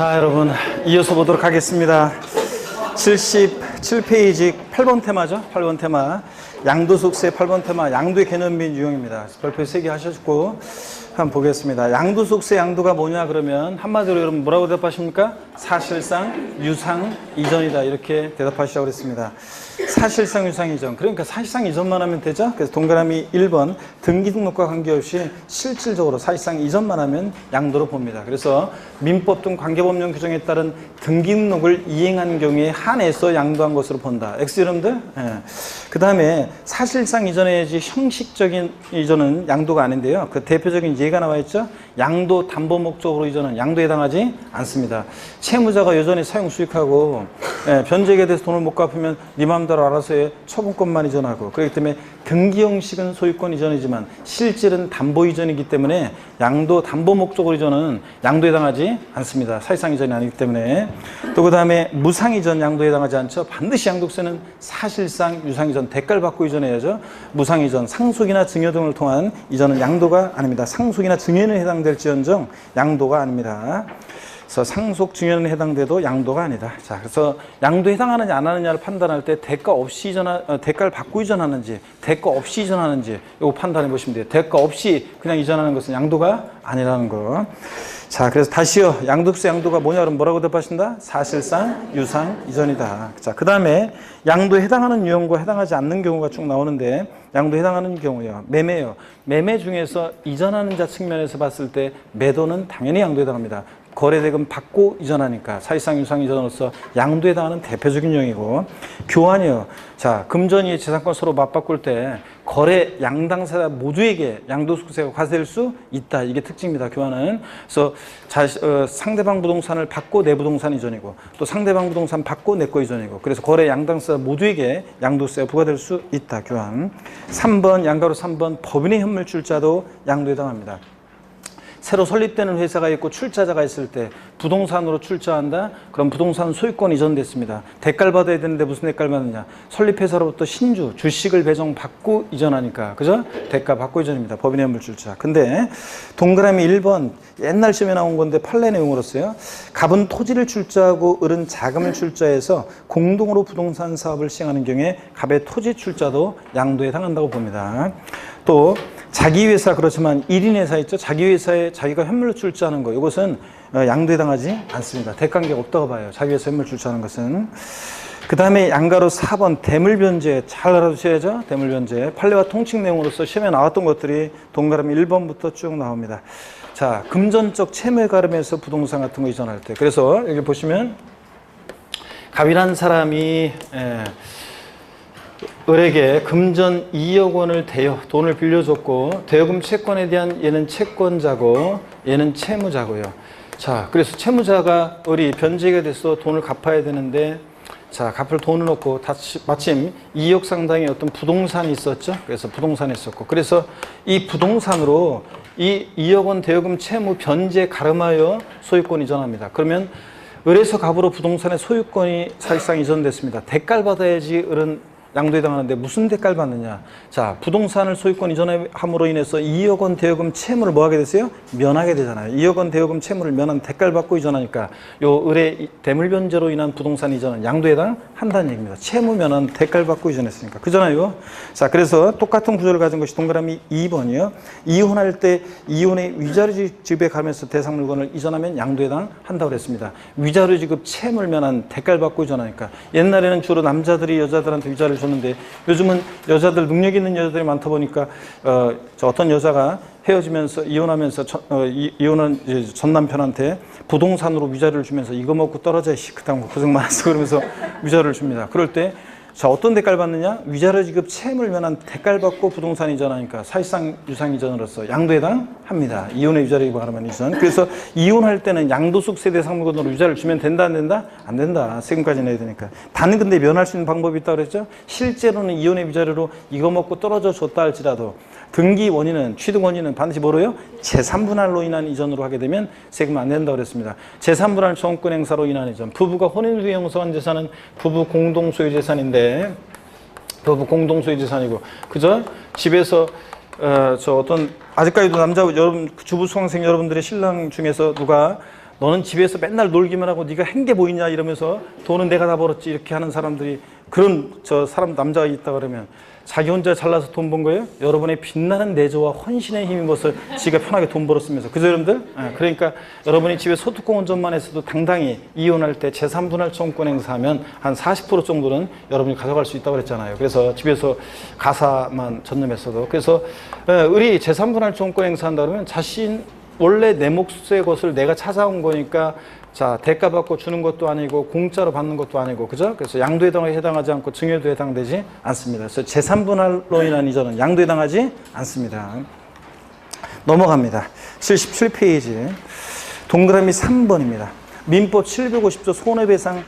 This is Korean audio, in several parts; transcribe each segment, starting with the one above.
자, 여러분 이어서 보도록 하겠습니다. 77페이지 8번 테마죠. 8번 테마. 양도속세 8번 테마. 양도의 개념 및 유형입니다. 별표 3개 하셨고 한번 보겠습니다. 양도속세 양도가 뭐냐 그러면 한마디로 여러분 뭐라고 대답하십니까? 사실상 유상 이전이다 이렇게 대답하시라고 그랬습니다. 사실상 유상 이전. 그러니까 사실상 이전만 하면 되죠. 그래서 동그라미 1번 등기 등록과 관계없이 실질적으로 사실상 이전만 하면 양도로 봅니다. 그래서 민법 등 관계법령 규정에 따른 등기 등록을 이행한 경우에 한해서 양도한 것으로 본다. X 여러분들? 예. 그 다음에 사실상 이전해야지 형식적인 이전은 양도가 아닌데요. 그 대표적인 예가 나와 있죠. 양도 담보 목적으로 이전은 양도에 해당하지 않습니다. 채무자가 여전히 사용 수익하고 변제액에 대해서 돈을 못 갚으면 네 마음대로 알아서 해 처분권만 이전하고, 그렇기 때문에 등기 형식은 소유권 이전이지만 실질은 담보 이전이기 때문에 양도 담보 목적으로 이전은 양도에 해당하지 않습니다. 사실상 이전이 아니기 때문에. 또 그 다음에 무상 이전 양도에 해당하지 않죠. 반드시 양도세는 사실상 유상 이전 대가를 받고 이전해야죠. 무상 이전 상속이나 증여 등을 통한 이전은 양도가 아닙니다. 상속이나 증여는 해당될지언정 양도가 아닙니다. 그래서 상속 증여는 해당돼도 양도가 아니다. 자, 그래서 양도에 해당하느냐 안 하느냐를 판단할 때 대가 없이 대가를 받고 이전하는지 대가 없이 이전하는지 이거 판단해 보시면 돼요. 대가 없이 그냥 이전하는 것은 양도가 아니라는 거. 자, 그래서 다시요. 양도세 양도가 뭐냐 그러면 뭐라고 대답하신다? 사실상 유상 이전이다. 자, 그 다음에 양도에 해당하는 유형과 해당하지 않는 경우가 쭉 나오는데, 양도에 해당하는 경우요. 매매요. 매매 중에서 이전하는 자 측면에서 봤을 때 매도는 당연히 양도에 해당합니다. 거래대금 받고 이전하니까 사실상 유상 이전으로서 양도에 해당하는 대표적인 유형이고, 교환이요. 자, 금전이 재산권 서로 맞바꿀 때 거래 양당사 모두에게 양도소득세가 과세될 수 있다. 이게 특징입니다. 교환은. 그래서 상대방 부동산을 받고 내 부동산 이전이고, 또 상대방 부동산 받고 내 거 이전이고, 그래서 거래 양당사 모두에게 양도세가 부과될 수 있다. 교환. 3번 양가로 3번 법인의 현물 출자도 양도에 해당합니다. 새로 설립되는 회사가 있고 출자자가 있을 때 부동산으로 출자한다? 그럼 부동산 소유권 이전됐습니다. 대가를 받아야 되는데 무슨 대가를 받느냐? 설립회사로부터 신주, 주식을 배정받고 이전하니까. 그죠? 대가 받고 이전입니다. 법인의 현물 출자. 근데 동그라미 1번 옛날 시험에 나온 건데 판례 내용으로서요. 갑은 토지를 출자하고 을은 자금을 출자해서 공동으로 부동산 사업을 시행하는 경우에 갑의 토지 출자도 양도에 해당한다고 봅니다. 또 자기 회사, 그렇지만 1인 회사 있죠. 자기 회사에 자기가 현물로 출자하는 거, 이것은 양도에 해당하지 않습니다. 대관계가 없다고 봐요. 자기 회사 현물 출자하는 것은. 그 다음에 양가로 4번 대물변제 잘 알아두셔야죠. 대물변제 판례와 통칙 내용으로서 시험에 나왔던 것들이 동그라미 1번부터 쭉 나옵니다. 자, 금전적 채무에 가름해서 부동산 같은 거 이전할 때, 그래서 여기 보시면 갑이라는 사람이 을에게 금전 2억 원을 대여, 돈을 빌려줬고, 대여금 채권에 대한 얘는 채권자고 얘는 채무자고요. 자, 그래서 채무자가 을이 변제가 돼서 돈을 갚아야 되는데, 자, 갚을 돈은 없고 마침 2억 상당의 어떤 부동산이 있었죠. 그래서 부동산이 있었고, 그래서 이 부동산으로 이 2억 원 대여금 채무 변제 가름하여 소유권 이전합니다. 그러면 을에서 갑으로 부동산의 소유권이 사실상 이전됐습니다. 대가를 받아야지 을은 양도에 해당하는데 무슨 대가를 받느냐? 자, 부동산을 소유권 이전함으로 인해서 2억 원 대여금 채무를 뭐 하게 됐어요? 면하게 되잖아요. 2억 원 대여금 채무를 면한 대가를 받고 이전하니까 요 을의 대물변제로 인한 부동산 이전은 양도에 해당한다는 얘기입니다. 채무 면한 대가를 받고 이전했으니까. 그잖아요. 자, 그래서 똑같은 구조를 가진 것이 동그라미 2번이요. 이혼할 때 이혼의 위자료 지급에 가면서 대상 물건을 이전하면 양도에 해당한다고 그랬습니다. 위자료 지급 채무를 면한 대가를 받고 이전하니까. 옛날에는 주로 남자들이 여자들한테 위자료를 줬는데 요즘은 여자들, 능력 있는 여자들이 많다 보니까 어떤 여자가 헤어지면서 이혼하면서 이혼한 전 남편한테 부동산으로 위자료를 주면서 이거 먹고 떨어져 그다음 고생 많았어 그러면서 위자료를 줍니다. 그럴 때 자, 어떤 대가를 받느냐? 위자료 지급 채무를 면한 대가를 받고 부동산 이전하니까 사실상 유상 이전으로서 양도에 해당합니다. 이혼의 위자료 기반하면 이전. 그래서 이혼할 때는 양도소득세 대상 물건으로 위자료를 주면 된다 안 된다? 안 된다. 세금까지 내야 되니까. 단 근데 면할 수 있는 방법이 있다고 그랬죠? 실제로는 이혼의 위자료로 이거 먹고 떨어져 줬다 할지라도 등기 원인은, 취득 원인은 반드시 뭐로요? 재3분할로 인한 이전으로 하게 되면 세금 안 낸다고 그랬습니다. 재3분할 정권 행사로 인한 이전. 부부가 혼인 후에 형성한 재산은 부부 공동소유 재산인데, 부부 공동소유 재산이고, 그죠? 집에서 저 어떤 아직까지도 남자 여러분 주부 수강생 여러분들의 신랑 중에서 누가 너는 집에서 맨날 놀기만 하고 네가 한 게 뭐 있냐 이러면서 돈은 내가 다 벌었지 이렇게 하는 사람들이 그런 사람 남자가 있다 그러면 자기 혼자 잘나서 돈 번 거예요? 여러분의 빛나는 내조와 헌신의 힘이 뭐서 지가 편하게 돈 벌었으면서 그죠 여러분들? 그러니까 여러분이 집에 소득공 원전만 해서도 당당히 이혼할 때 제3분할 청구권 행사하면 한 40% 정도는 여러분이 가져갈 수 있다고 그랬잖아요. 그래서 집에서 가사만 전념했어도 그래서 우리 제3분할 청구권 행사한다 그러면 자신 원래 내 몫의 것을 내가 찾아온 거니까 자, 대가 받고 주는 것도 아니고 공짜로 받는 것도 아니고 그죠? 그래서 양도에 해당하지 않고 증여도 해당되지 않습니다. 그래서 제3분할로 인한 이전은 양도에 해당하지 않습니다. 넘어갑니다. 77페이지 동그라미 3번입니다. 민법 750조 손해배상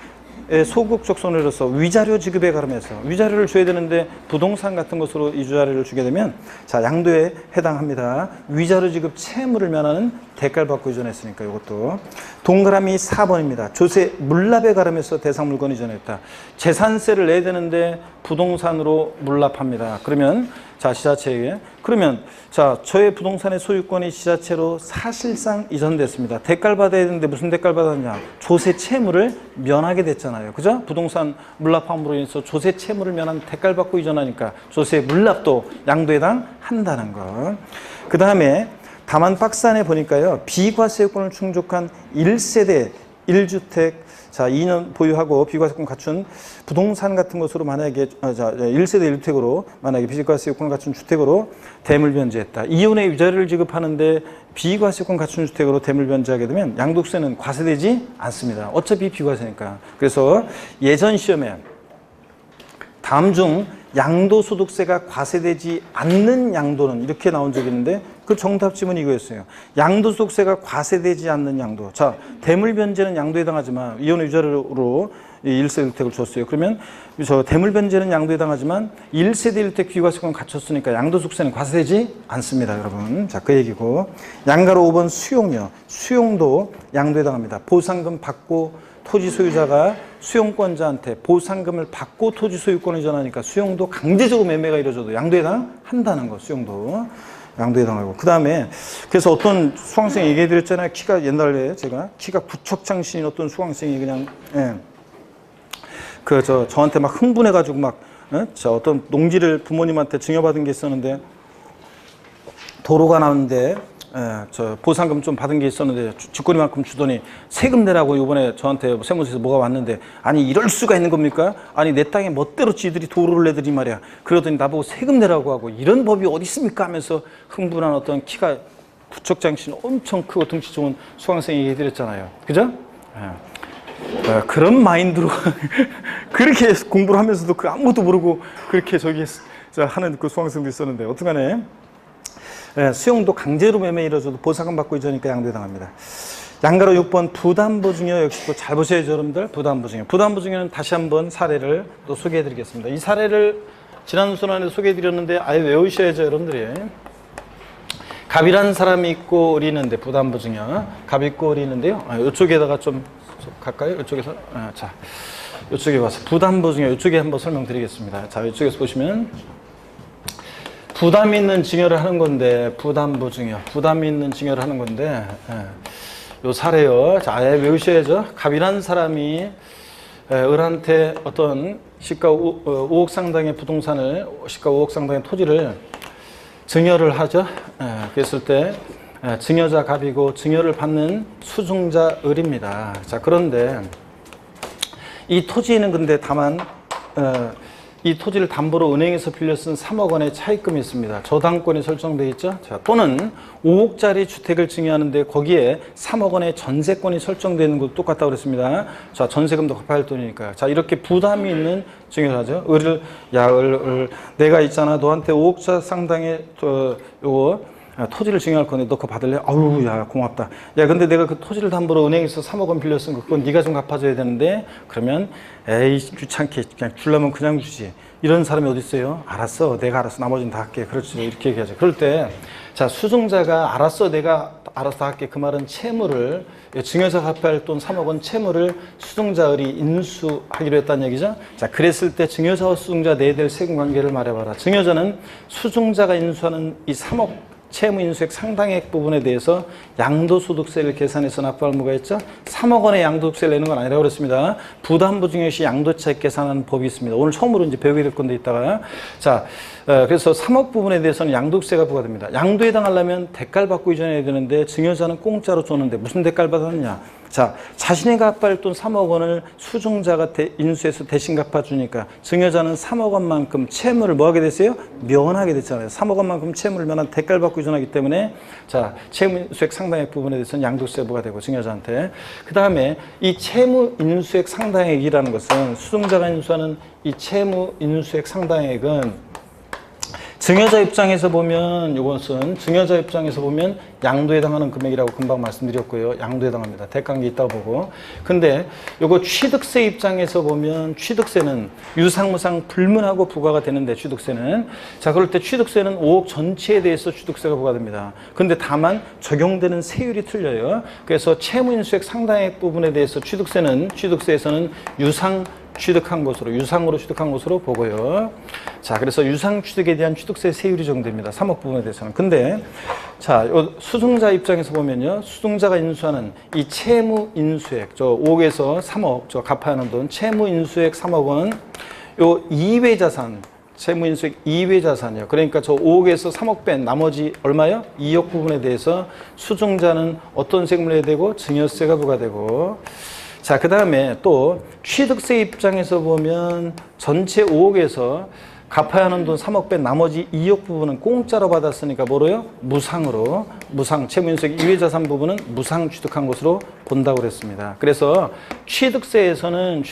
소극적 손해로서 위자료 지급에 관해서 위자료를 줘야 되는데 부동산 같은 것으로 이 위자료를 주게 되면 자 양도에 해당합니다. 위자료 지급 채무를 면하는 대가를 받고 이전했으니까 이것도 동그라미 4번입니다. 조세 물납에 관해서 대상 물건 이전했다. 재산세를 내야 되는데 부동산으로 물납합니다. 그러면 자 지자체에게 그러면 자 저의 부동산의 소유권이 지자체로 사실상 이전됐습니다. 대가를 받아야 되는데 무슨 대가를 받았냐? 조세 채무를 면하게 됐잖아요. 그죠? 부동산 물납함으로 인해서 조세 채무를 면한 대가를 받고 이전하니까 조세 물납도 양도에 해당한다는 거. 그 다음에 다만 박스 안에 보니까요. 비과세요건을 충족한 1세대 1주택 자 2년 보유하고 비과세권 갖춘 부동산 같은 것으로 만약에 1세대 1주택으로 만약에 비과세요건을 갖춘 주택으로 대물 변제했다. 이혼의 위자료를 지급하는데 비과세권 갖춘 주택으로 대물 변제하게 되면 양도세는 과세되지 않습니다. 어차피 비과세니까. 그래서 예전 시험에 다음 중 양도소득세가 과세되지 않는 양도는 이렇게 나온 적이 있는데 그 정답 지문이 이거였어요. 양도소득세가 과세되지 않는 양도. 자, 대물 변제는 양도에 해당하지만 이혼 위자료로 1세대 1주택을 줬어요. 그러면 저 대물 변제는 양도에 해당하지만 1세대 1주택 비과세권 갖췄으니까 양도소득세는 과세되지 않습니다, 여러분. 자, 그 얘기고. 양가로 5번 수용료. 수용도 양도에 해당합니다. 보상금 받고 토지 소유자가 수용권자한테 보상금을 받고 토지 소유권을 이전하니까 수용도 강제적으로 매매가 이루어져도 양도에 해당한다는 거. 수용도 양도에 해당하고. 그 다음에 그래서 어떤 수강생이 얘기해 드렸잖아요. 키가 옛날에 제가 키가 구척장신인 어떤 수강생이 그냥 저한테 막 흥분해 가지고 막 어떤 농지를 부모님한테 증여받은 게 있었는데 도로가 나오는데 저 보상금 좀 받은 게 있었는데 직권이만큼 주더니 세금 내라고 이번에 저한테 세무서에서 뭐가 왔는데 아니 이럴 수가 있는 겁니까? 아니 내 땅에 멋대로 지들이 도로를 내더니 말이야. 그러더니 나보고 세금 내라고 하고 이런 법이 어디 있습니까? 하면서 흥분한 어떤 키가 구척장신 엄청 크고 덩치 좋은 수강생이 얘기해드렸잖아요. 그죠? 그런 마인드로 그렇게 공부를 하면서도 그 아무것도 모르고 그렇게 하는 그 수강생도 있었는데 어떡하네. 수용도 강제로 매매 이루어져도 보상금 받고 이전이니까 양도에 해당합니다. 양가로 6번 부담보증여 역시 또 잘 보셔야죠, 여러분들. 부담보증여. 부담보증여는 다시 한번 사례를 또 소개해 드리겠습니다. 이 사례를 지난 순환에 소개해 드렸는데 아예 외우셔야죠, 여러분들이. 갑이라는 사람이 있고 을이 있는데 부담보증여. 갑이 있고 을이 있는데요. 이쪽에다가 좀 갈까요? 이쪽에서. 자, 이쪽에 와서 부담보증여. 이쪽에 한번 설명드리겠습니다. 자, 이쪽에서 보시면 부담이 있는 증여를 하는 건데 부담보증여. 부담이 있는 증여를 하는 건데 요 사례요. 자, 아예 외우셔야죠. 갑이라는 사람이 을한테 어떤 시가 5억 상당의 부동산을 시가 5억 상당의 토지를 증여를 하죠. 그랬을 때 증여자 갑이고 증여를 받는 수증자 을입니다. 자, 그런데 이 토지는 근데 다만 이 토지를 담보로 은행에서 빌려 쓴 3억 원의 차입금이 있습니다. 저당권이 설정되어 있죠. 자, 또는 5억짜리 주택을 증여하는데 거기에 3억 원의 전세권이 설정되어 있는 것도 똑같다고 그랬습니다. 자, 전세금도 갚아야 할 돈이니까요. 자, 이렇게 부담이 있는 증여를 하죠. 내가 있잖아. 너한테 5억 상당의 토지를 증여할 건데 너 그거 받을래? 아우, 야, 고맙다. 야, 근데 내가 그 토지를 담보로 은행에서 3억 원 빌렸으면 그건 네가 좀 갚아줘야 되는데 그러면 에이, 귀찮게 그냥 주려면 그냥 주지. 이런 사람이 어디 있어요? 알았어. 내가 알아서 나머지는 다 할게. 그렇죠. 이렇게 얘기하죠. 그럴 때 자, 수증자가 알았어. 내가 알아서 다 할게. 그 말은 채무를 증여자 갚아야 할 돈 3억 원 채무를 수증자을이 인수하기로 했다는 얘기죠. 자, 그랬을 때 증여자와 수증자 내야 될 세금 관계를 말해봐라. 증여자는 수증자가 인수하는 이 3억 채무인수액 상당액 부분에 대해서 양도소득세를 계산해서 납부할 의무가 있죠. 3억 원의 양도소득세를 내는 건 아니라고 그랬습니다. 부담부 증여시 양도차익 계산하는 법이 있습니다. 오늘 처음으로 이제 배우게 될 건데 이따가. 자, 그래서 3억 부분에 대해서는 양도세가 부과됩니다. 양도에 해당하려면 대가를 받고 이전해야 되는데 증여자는 공짜로 줬는데 무슨 대가를 받았느냐. 자, 자신이 갚아야 할 돈 3억 원을 수증자가 인수해서 대신 갚아주니까 증여자는 3억 원만큼 채무를 뭐 하게 됐어요? 면하게 됐잖아요. 3억 원만큼 채무를 면한 대가를 받고 이전하기 때문에 자, 채무인수액 상당액 부분에 대해서는 양도세 부과되고 증여자한테. 그 다음에 이 채무인수액 상당액이라는 것은 수증자가 인수하는 이 채무인수액 상당액은 증여자 입장에서 보면 이것은 증여자 입장에서 보면 양도에 해당하는 금액이라고 금방 말씀드렸고요. 양도에 해당합니다. 대가관계 있다고 보고. 근데 이거 취득세 입장에서 보면 취득세는 유상무상 불문하고 부과가 되는데 취득세는 자 그럴 때 취득세는 5억 전체에 대해서 취득세가 부과됩니다. 근데 다만 적용되는 세율이 틀려요. 그래서 채무인수액 상당액 부분에 대해서 취득세에서는 유상으로 취득한 것으로 보고요. 자, 그래서 유상 취득에 대한 취득세 세율이 적용됩니다. 3억 부분에 대해서는. 근데 자, 수증자 입장에서 보면요. 수증자가 인수하는 이 채무 인수액, 저 5억에서 3억, 저 갚아야 하는 돈, 채무 인수액 3억은 요 이외 자산, 채무 인수액 이외 자산이요. 그러니까 저 5억에서 3억 뺀 나머지 얼마요? 2억 부분에 대해서 수증자는 어떤 세금을 내야 되고 증여세가 부과되고 자, 그 다음에 또 취득세 입장에서 보면 전체 5억에서 갚아야 하는 돈 3억 뺀 나머지 2억 부분은 공짜로 받았으니까 뭐로요? 무상, 채무인수액 이외자산 부분은 무상 취득한 것으로 본다고 그랬습니다. 그래서 취득세에서는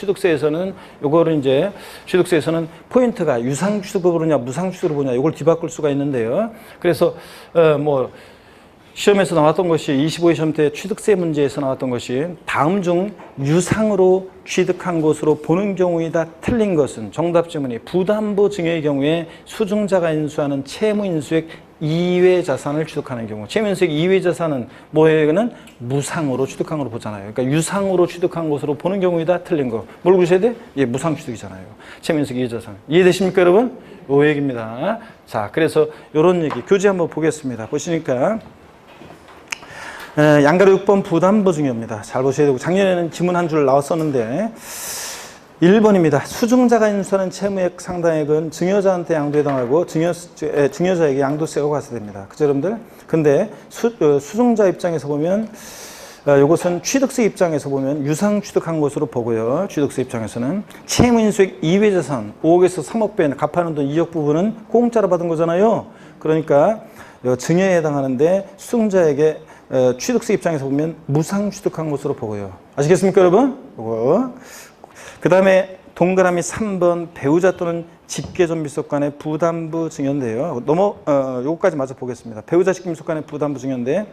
요거를 이제 취득세에서는 포인트가 유상 취득으로 보냐, 무상 취득으로 보냐, 이걸 뒤바꿀 수가 있는데요. 그래서 시험에서 나왔던 것이 25회 시험 때 취득세 문제에서 나왔던 것이 다음 중 유상으로 취득한 것으로 보는 경우이다 틀린 것은 정답 질문이 부담부 증여의 경우에 수증자가 인수하는 채무인수액 이외 자산을 취득하는 경우 채무인수액 이외 자산은 뭐예요? 무상으로 취득한 것으로 보잖아요. 그러니까 유상으로 취득한 것으로 보는 경우이다 틀린 거. 뭘 보셔야 돼? 예, 무상 취득이잖아요. 채무인수액 이외 자산. 이해되십니까 여러분? 요 얘기입니다. 자, 그래서 요런 얘기 교재 한번 보겠습니다. 보시니까 양가로 6번 부담부 증여입니다. 잘 보셔야 되고 작년에는 지문 한 줄 나왔었는데 1번입니다. 수증자가 인수하는 채무액 상당액은 증여자한테 양도해당하고 증여자에게 양도세가 과세됩니다. 그죠 여러분들? 근데 수증자 입장에서 보면 이것은 취득세 입장에서 보면 유상 취득한 것으로 보고요. 취득세 입장에서는 채무인수액 이외 자산 5억에서 3억 뺀 갚아는 돈 2억 부분은 공짜로 받은 거잖아요. 그러니까 증여에 해당하는데 수증자에게 취득세 입장에서 보면 무상 취득한 것으로 보고요. 아시겠습니까, 여러분? 그 다음에 동그라미 3번 배우자 또는 직계존비속 간의 부담부 증여인데요. 요거까지 마저 보겠습니다. 배우자 직계존비속 간의 부담부 증여인데,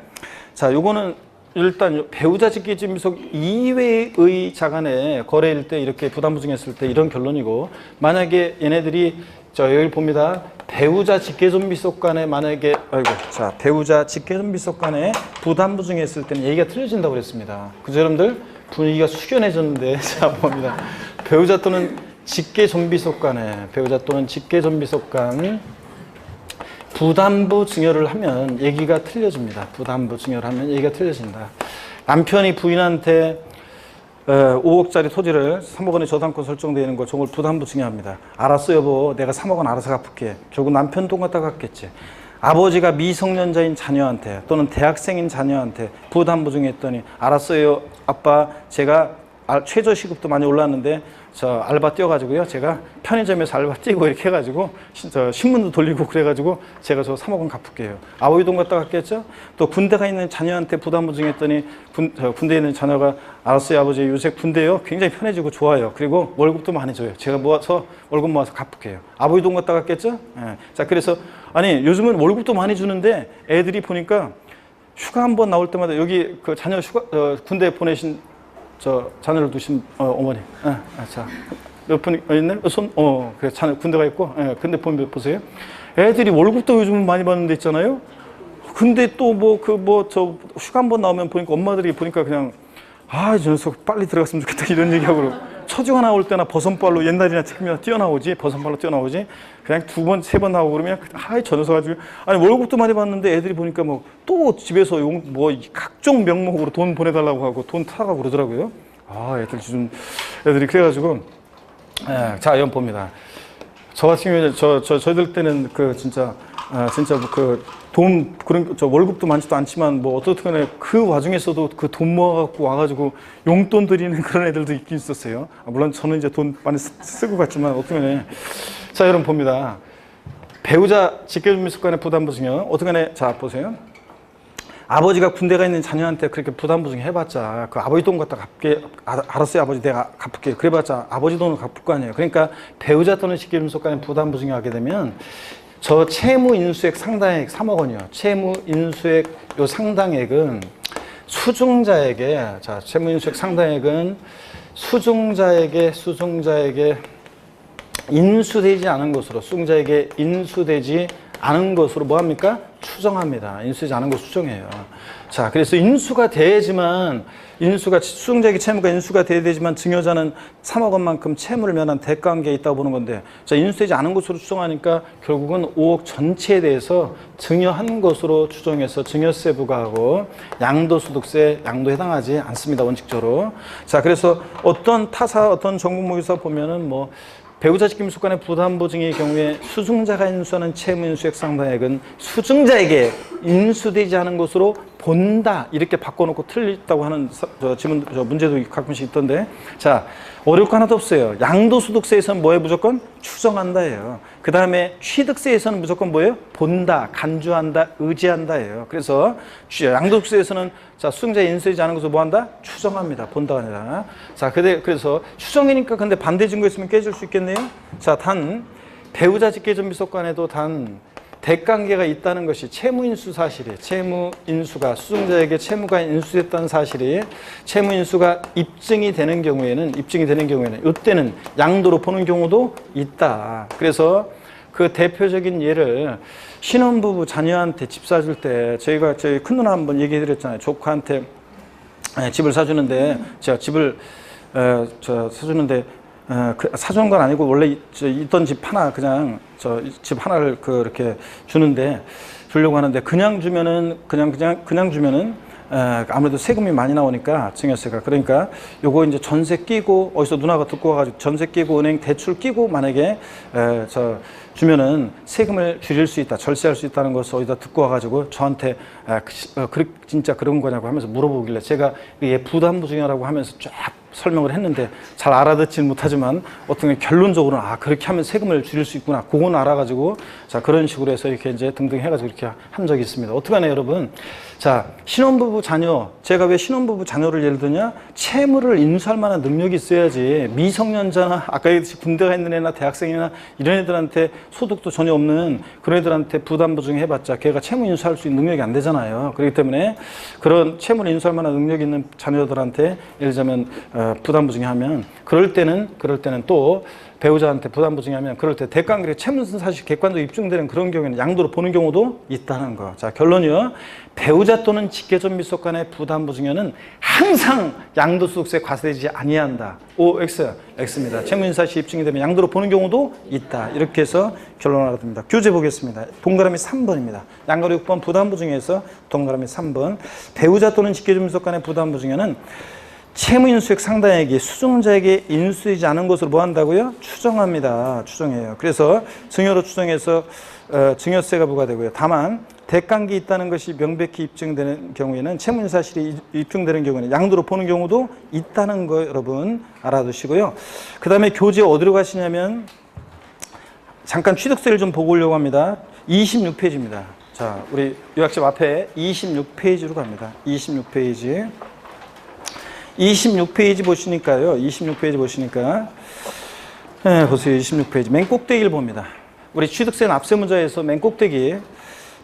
자, 요거는 일단 배우자 직계존비속 이외의 자간의 거래일 때 이렇게 부담부 증여했을 때 이런 결론이고, 만약에 얘네들이 여기 봅니다. 배우자 직계존비속 간에 만약에 배우자 직계존비속 간에 부담부 증여했을 때는 얘기가 틀려진다고 그랬습니다. 그죠 여러분들? 분위기가 숙연해졌는데 자 봅니다. 배우자 또는 직계존비속 간에 부담부 증여를 하면 얘기가 틀려집니다. 부담부 증여를 하면 얘기가 틀려진다. 남편이 부인한테 5억짜리 토지를 3억 원에 저당권 설정되어 있는 거 저걸 부담부 증여합니다. 알았어 여보, 내가 3억 원 알아서 갚을게. 결국 남편 돈 갖다 갚겠지. 아버지가 미성년자인 자녀한테 또는 대학생인 자녀한테 부담부 증여했더니 알았어요 아빠, 제가 최저시급도 많이 올랐는데 저 알바 뛰어가지고요 제가 편의점에서 알바 뛰고 이렇게 해가지고 신문도 돌리고 그래가지고 제가 저 3억 원 갚을게요. 아버지 돈 갖다 갚겠죠? 또 군대 가 있는 자녀한테 부담부 증여했더니 군대에 있는 자녀가 알았어요 아버지, 요새 군대요 굉장히 편해지고 좋아요. 그리고 월급도 많이 줘요. 제가 모아서 월급 모아서 갚을게요. 아버지 돈 갖다 갚겠죠? 예. 자, 그래서 아니 요즘은 월급도 많이 주는데 애들이 보니까 휴가 한번 나올 때마다 여기 그 자녀 군대에 보내신 자녀를 두신 어머니, 자, 몇 분 있네? 그래 자녀 군대가 있고, 근데 보세요. 애들이 월급도 요즘 많이 받는 데 있잖아요. 근데 또 휴가 한번 나오면 보니까 엄마들이 보니까 그냥 저 녀석 빨리 들어갔으면 좋겠다 이런 얘기하고 처지가 나올 때나 버선발로 옛날이나 지금이나 뛰어나오지, 버선발로 뛰어나오지, 그냥 2번, 3번 나오고 그러면, 하이, 저 녀석 가지고, 아니, 월급도 많이 받는데 애들이 보니까 뭐, 또 집에서 각종 명목으로 돈 보내달라고 하고, 돈 타가고 그러더라고요. 애들이 그래가지고, 예, 자, 이건 봅니다. 저 같은 경우에, 저희들 때는 진짜 월급도 많지도 않지만, 어떻든 그 와중에서도 그 돈 모아갖고 와가지고 용돈 드리는 그런 애들도 있긴 있었어요. 물론 저는 이제 돈 많이 쓰고 갔지만, 어떻게 자, 여러분 봅니다. 배우자 직계준비소 간의 부담보증이요. 어떻게 자, 보세요. 아버지가 군대가 있는 자녀한테 그렇게 부담보증 해봤자 그 아버지 돈 갖다 갚게, 알았어요 아버지 내가 갚을게, 그래봤자 아버지 돈을 갚을 거 아니에요. 그러니까 배우자 또는 직계준비소 간의 부담보증이 하게 되면 저 채무 인수액 상당액 3억 원이요. 채무 인수액 요 상당액은 수중자에게, 자, 채무 인수액 상당액은 수중자에게 인수되지 않은 것으로, 수중자에게 인수되지 않은 것으로 뭐합니까? 추정합니다. 인수되지 않은 것으로 추정해요. 자, 그래서 인수가 돼야지만, 수중자에게 채무가 인수가 돼야 되지만 증여자는 3억 원만큼 채무를 면한 대가관계에 있다고 보는 건데, 자, 인수되지 않은 것으로 추정하니까 결국은 5억 전체에 대해서 증여한 것으로 추정해서 증여세 부과하고 양도소득세, 양도 해당하지 않습니다. 원칙적으로. 자, 그래서 어떤 타사, 어떤 정보목에서 보면은 배우자 직계준비소 간의 부담보증의 경우에 수중자가 인수하는 채무 인수액 상당액은 수중자에게 인수되지 않은 것으로 본다, 이렇게 바꿔놓고 틀렸다고 하는 문제도 가끔씩 있던데, 자, 어려울 거 하나도 없어요. 양도소득세에서는 뭐예요? 무조건 추정한다예요. 그 다음에 취득세에서는 무조건 뭐예요? 본다, 간주한다, 의지한다예요. 그래서 양도소득세에서는 자, 수중자에 인수되지 않은 것을 뭐한다? 추정합니다. 본다가 아니라. 자, 그래서 추정이니까 근데 반대 증거 있으면 깨질 수 있겠네요. 자, 단 배우자 직계준비소 간에도 단 대가관계가 있다는 것이 채무인수 사실이, 채무인수가 수중자에게 채무가 인수됐다는 사실이 채무인수가 입증이 되는 경우에는 이때는 양도로 보는 경우도 있다. 그래서 그 대표적인 예를 신혼부부 자녀한테 집 사줄 때 저희 큰 누나 한번 얘기해 드렸잖아요. 조카한테 집을 사주는데, 제가 집을 사주는데 사주는 건 아니고 원래 있던 집 하나, 그냥 집 하나를 그렇게 주려고 하는데, 그냥 주면은 아무래도 세금이 많이 나오니까, 증여세가. 그러니까 요거 이제 전세 끼고, 어디서 누나가 듣고 와가지고 전세 끼고 은행 대출 끼고 만약에 주면은 세금을 줄일 수 있다, 절세할 수 있다는 것을 어디다 듣고 와가지고 저한테 진짜 그런 거냐고 하면서 물어보길래 제가 이게 부담보증이라고 하면서 쫙 설명을 했는데 잘 알아듣지는 못하지만 어떤 결론적으로는 그렇게 하면 세금을 줄일 수 있구나, 그건 알아가지고 자, 그런 식으로 해서 이렇게 이제 등등 해가지고 이렇게 한 적이 있습니다. 어떡하냐 여러분. 자, 신혼부부 자녀, 제가 왜 신혼부부 자녀를 예를 드냐? 채무를 인수할 만한 능력이 있어야지. 미성년자나 아까 얘기했듯이 군대가 있는 애나 대학생이나 이런 애들한테 소득도 전혀 없는 그런 애들한테 부담보증 해봤자 걔가 채무 인수할 수 있는 능력이 안 되잖아요. 그렇기 때문에 그런 채무를 인수할 만한 능력이 있는 자녀들한테 예를 들자면 부담보증이 하면, 그럴 때는 또 배우자한테 부담보증이 하면 그럴 때 대가관계 채무는 사실 객관적으로 입증되는 그런 경우에는 양도로 보는 경우도 있다는 거. 자, 결론이요. 배우자 또는 직계준비소 간의 부담보증에는 항상 양도소득세 과세되지 아니한다. OX, X입니다. 채무인사 시 입증이 되면 양도로 보는 경우도 있다. 이렇게 해서 결론을 하게 됩니다. 교재 보겠습니다. 동그라미 3번입니다. 양가로 6번 부담보증에서 동그라미 3번. 배우자 또는 직계준비소 간의 부담보증에는 채무인수액 상당액이 수중자에게 인수되지 않은 것으로 뭐 한다고요? 추정합니다. 추정해요. 그래서 증여로 추정해서 증여세가 부과되고요. 다만 대가관계 있다는 것이 명백히 입증되는 경우에는 채무인 사실이 입증되는 경우에는 양도로 보는 경우도 있다는 거 여러분 알아두시고요. 그 다음에 교재 어디로 가시냐면 잠깐 취득세를 좀 보고 오려고 합니다. 26페이지입니다. 자, 우리 요약집 앞에 26페이지로 갑니다. 26페이지. 26페이지 보시니까요. 26페이지 보시니까 보세요. 26페이지 맨 꼭대기를 봅니다. 우리 취득세 납세문자에서 맨 꼭대기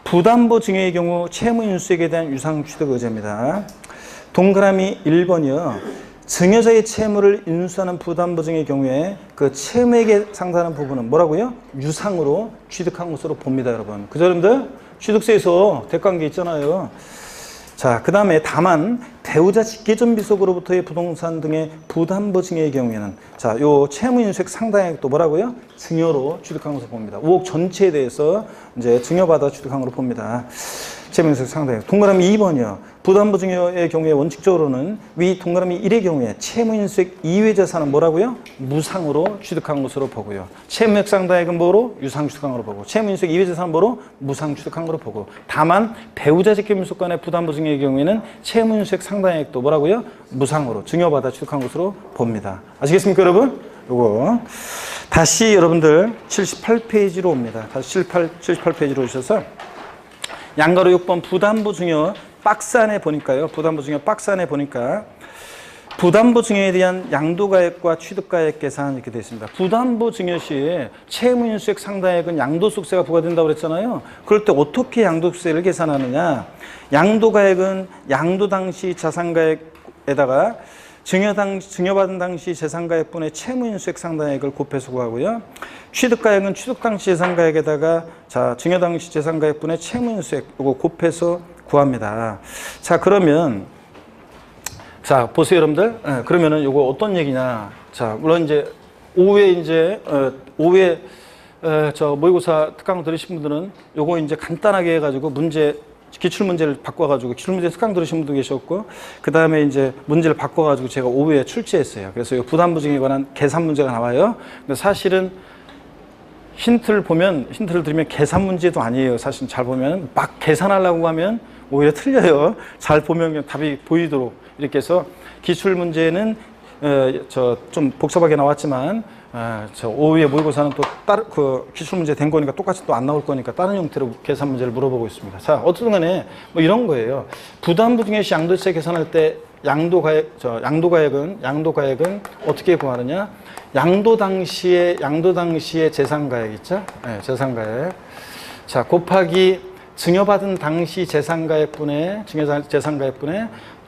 부담보 증여의 경우 채무인수액에 대한 유상취득 의제입니다. 동그라미 1번이요. 증여자의 채무를 인수하는 부담보 증여의 경우에 그 채무액에 상당하는 부분은 뭐라고요? 유상으로 취득한 것으로 봅니다. 여러분. 그죠 여러분들? 취득세에서 대가관계 있잖아요. 자, 그 다음에 다만 배우자 직계존 비속으로부터의 부동산 등의 부담부 증여의 경우에는 자, 요 채무인수액 상당액 또 뭐라고요? 증여로 취득한 것으로 봅니다. 5억 전체에 대해서 이제 증여받아 취득한 것으로 봅니다. 채무인수액 상당액. 동그라미 2번이요. 부담부 증여의 경우에 원칙적으로는 위 동그라미 1의 경우에 채무인수액 이외 재산은 뭐라고요? 무상으로 취득한 것으로 보고요. 채무액 상당액은 뭐로? 유상 취득한 것으로 보고, 채무인수액 이외 재산은 뭐로? 무상 취득한 것으로 보고, 다만 배우자 직계민속 간의 부담부 증여의 경우에는 채무인수액 상당액도 뭐라고요? 무상으로 증여받아 취득한 것으로 봅니다. 아시겠습니까, 여러분? 요거 다시 여러분들 78페이지로 옵니다. 다시 78페이지로 오셔서 양가로 6번 부담부 증여 박스 안에 보니까요. 부담부 증여 박스 안에 보니까 부담부 증여에 대한 양도가액과 취득가액 계산 이렇게 되어 있습니다. 부담부 증여 시 채무인수액 상당액은 양도소득세가 부과된다고 그랬잖아요. 그럴 때 어떻게 양도소득세를 계산하느냐. 양도가액은 양도 당시 자산가액에다가 증여받은 당시 재산가액분의 채무인수액 상당액을 곱해서 구하고요. 취득가액은 취득 당시 재산가액에다가 자, 증여 당시 재산가액분의 채무인수액 이거 곱해서 구합니다. 자, 그러면 자, 보세요, 여러분들. 그러면은 이거 어떤 얘기냐. 자, 물론 이제 오후에 저 모의고사 특강 들으신 분들은 요거 이제 간단하게 해가지고 문제 기출문제를 바꿔가지고 기출문제 특강 들으신 분도 계셨고, 그 다음에 이제 문제를 바꿔가지고 제가 오후에 출제했어요. 그래서 이 부담부 증여에 관한 계산 문제가 나와요. 근데 사실은 힌트를 드리면 계산 문제도 아니에요. 사실 잘 보면 막 계산하려고 하면 오히려 틀려요. 잘 보면 그냥 답이 보이도록 이렇게 해서 기출 문제는 좀 복잡하게 나왔지만 저 오후에 모의고사는 또 다른 그 기출 문제 된 거니까 똑같이 또 안 나올 거니까 다른 형태로 계산 문제를 물어보고 있습니다. 자, 어쨌든 간에 뭐 이런 거예요. 부담부 증여 시 양도세 계산할 때 양도가액은 어떻게 구하느냐? 양도 당시에 재산가액 있죠? 네, 재산가액. 자, 곱하기 증여받은 당시 재산가액분의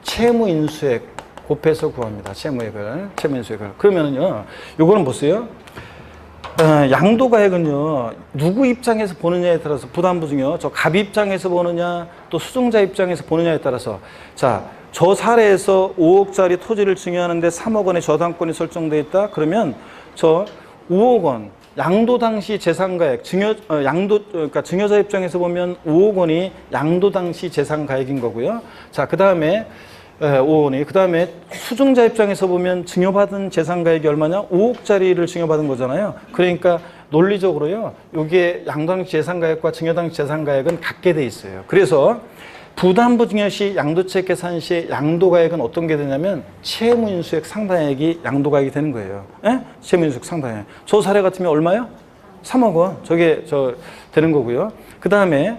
채무인수액 곱해서 구합니다. 채무인수액을. 그러면은요, 요거는 보세요. 양도가액은요, 누구 입장에서 보느냐에 따라서 부담부 증여, 저 갑 입장에서 보느냐, 또 수증자 입장에서 보느냐에 따라서 자, 저 사례에서 5억짜리 토지를 증여하는데 3억 원의 저당권이 설정되어 있다. 그러면 저 5억 원 양도 당시 재산가액 그러니까 증여자 입장에서 보면 5억 원이 양도 당시 재산가액인 거고요. 자, 그다음에 5억 원이 그다음에 수증자 입장에서 보면 증여받은 재산가액이 얼마냐? 5억짜리를 증여받은 거잖아요. 그러니까 논리적으로요. 여기에 양도 당시 재산가액과 증여 당시 재산가액은 같게 돼 있어요. 그래서 부담부 증여 시 양도채 계산 시 양도가액은 어떤 게 되냐면 채무인수액 상당액이 양도가액이 되는 거예요. 예? 채무인수액 상당액. 저 사례 같으면 얼마요? 3억 원. 저게 되는 거고요. 그 다음에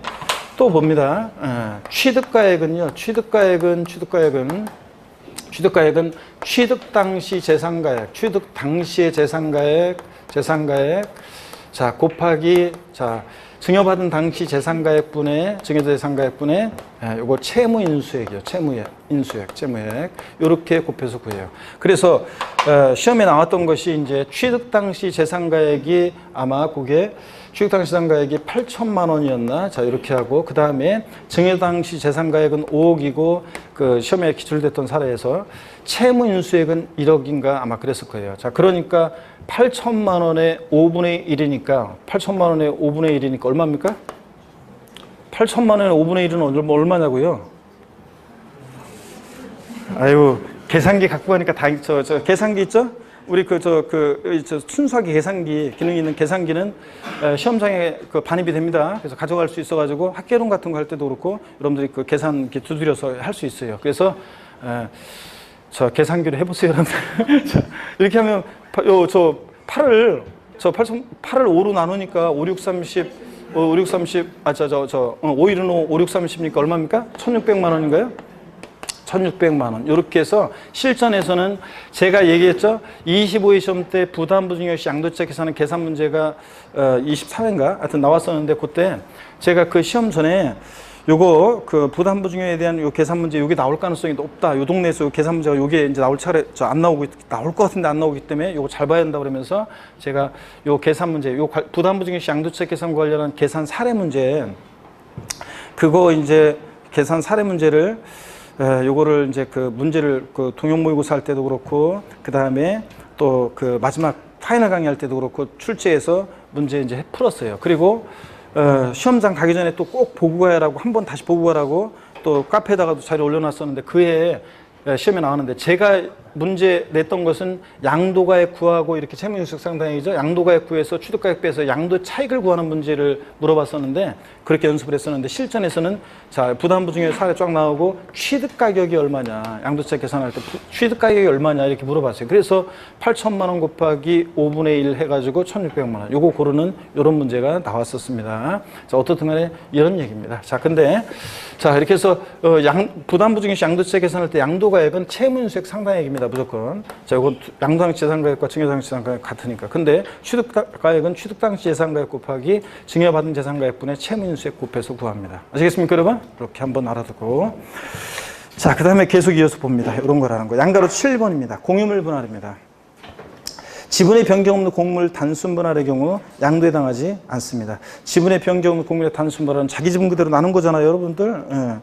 또 봅니다. 취득가액은요. 취득가액은 취득 당시 재산가액, 취득 당시의 재산가액. 자, 곱하기 자. 증여받은 당시 재산가액분의 증여자 재산가액분의 요거 채무인수액이요. 채무액 요렇게 곱해서 구해요. 그래서 시험에 나왔던 것이 이제 취득 당시 재산가액이 아마 그게 취득 당시 재산가액이 8천만 원이었나? 자, 이렇게 하고 그 다음에 증여 당시 재산가액은 5억이고 그 시험에 기출됐던 사례에서 채무인수액은 1억인가 아마 그랬을 거예요. 자, 그러니까 8천만 원의 5분의 1이니까 8천만 원의 5분의 1이니까 얼마입니까? 8천만 원의 5분의 1은 얼마냐고요? 아유, 계산기 갖고 가니까 다 저 계산기 있죠? 우리 순수하게 계산기 기능이 있는 계산기는 시험장에 반입이 됩니다. 그래서 가져갈 수 있어가지고 학개론 같은 거 할 때도 그렇고 여러분들이 그 계산기 두드려서 할 수 있어요. 그래서 저 계산기로 해보세요, 여러분들. 이렇게 하면 저 8을 5로 나누니까 5, 6, 30, 5, 6, 30, 5, 1은 5, 5, 6, 30이니까 얼마입니까? 1,600만 원인가요? 1,600만 원. 이렇게 해서 실전에서는 제가 얘기했죠. 25회 시험 때 부담부 증여 시 양도채 계산은 계산 문제가 24회인가? 하여튼 나왔었는데 그때 제가 그 시험 전에 요거 그 부담부 증여에 대한 요 계산 문제 요게 나올 가능성이 높다. 요 동네에서 요 계산 문제가 요게 이제 나올 나올 것 같은데 안 나오기 때문에 요거 잘 봐야 된다 그러면서 제가 요 계산 문제 요 부담부 증여 시 양도채 계산 관련한 계산 사례 문제 그거 이제 계산 사례 문제를 요거를 이제 그 문제를 그 동영 모의고사 할 때도 그렇고 그 다음에 또 그 마지막 파이널 강의 할 때도 그렇고 출제해서 문제 이제 풀었어요. 그리고 시험장 가기 전에 또 꼭 보고 가라고 한 번 다시 보고 가라고 또 카페에다가도 자료 올려놨었는데 그 해에 시험에 나왔는데 제가 문제 냈던 것은 양도가액 구하고 이렇게 채무인식 상당이죠. 양도가액 구해서 취득가액 빼서 양도 차익을 구하는 문제를 물어봤었는데 그렇게 연습을 했었는데 실전에서는 자 부담부 중에 사례 쫙 나오고 취득가격이 얼마냐 양도차익 계산할 때 취득가격이 얼마냐 이렇게 물어봤어요. 그래서 8천만 원 곱하기 5분의 1 해가지고 1,600만 원 요거 고르는 이런 문제가 나왔었습니다. 자 어떻든 간에 이런 얘기입니다. 자 근데 자 이렇게 해서 부담부 중에 양도차익 계산할 때 양도가액은 채무인수액 상당액입니다. 무조건. 자, 이건 양도당시 재산가액과 증여당시 재산가액 같으니까. 근데 취득가액은 취득당시 재산가액 곱하기 증여받은 재산가액분의 채무인수액 곱해서 구합니다. 아시겠습니까, 여러분? 이렇게 한번 알아두고. 자, 그 다음에 계속 이어서 봅니다. 이런 거라는 거. 양가로 7번입니다. 공유물 분할입니다. 지분의 변경 없는 공물 단순 분할의 경우 양도에 해당하지 않습니다. 지분의 변경 없는 공물의 단순 분할은 자기 지분 그대로 나눈 거잖아요, 여러분들. 예.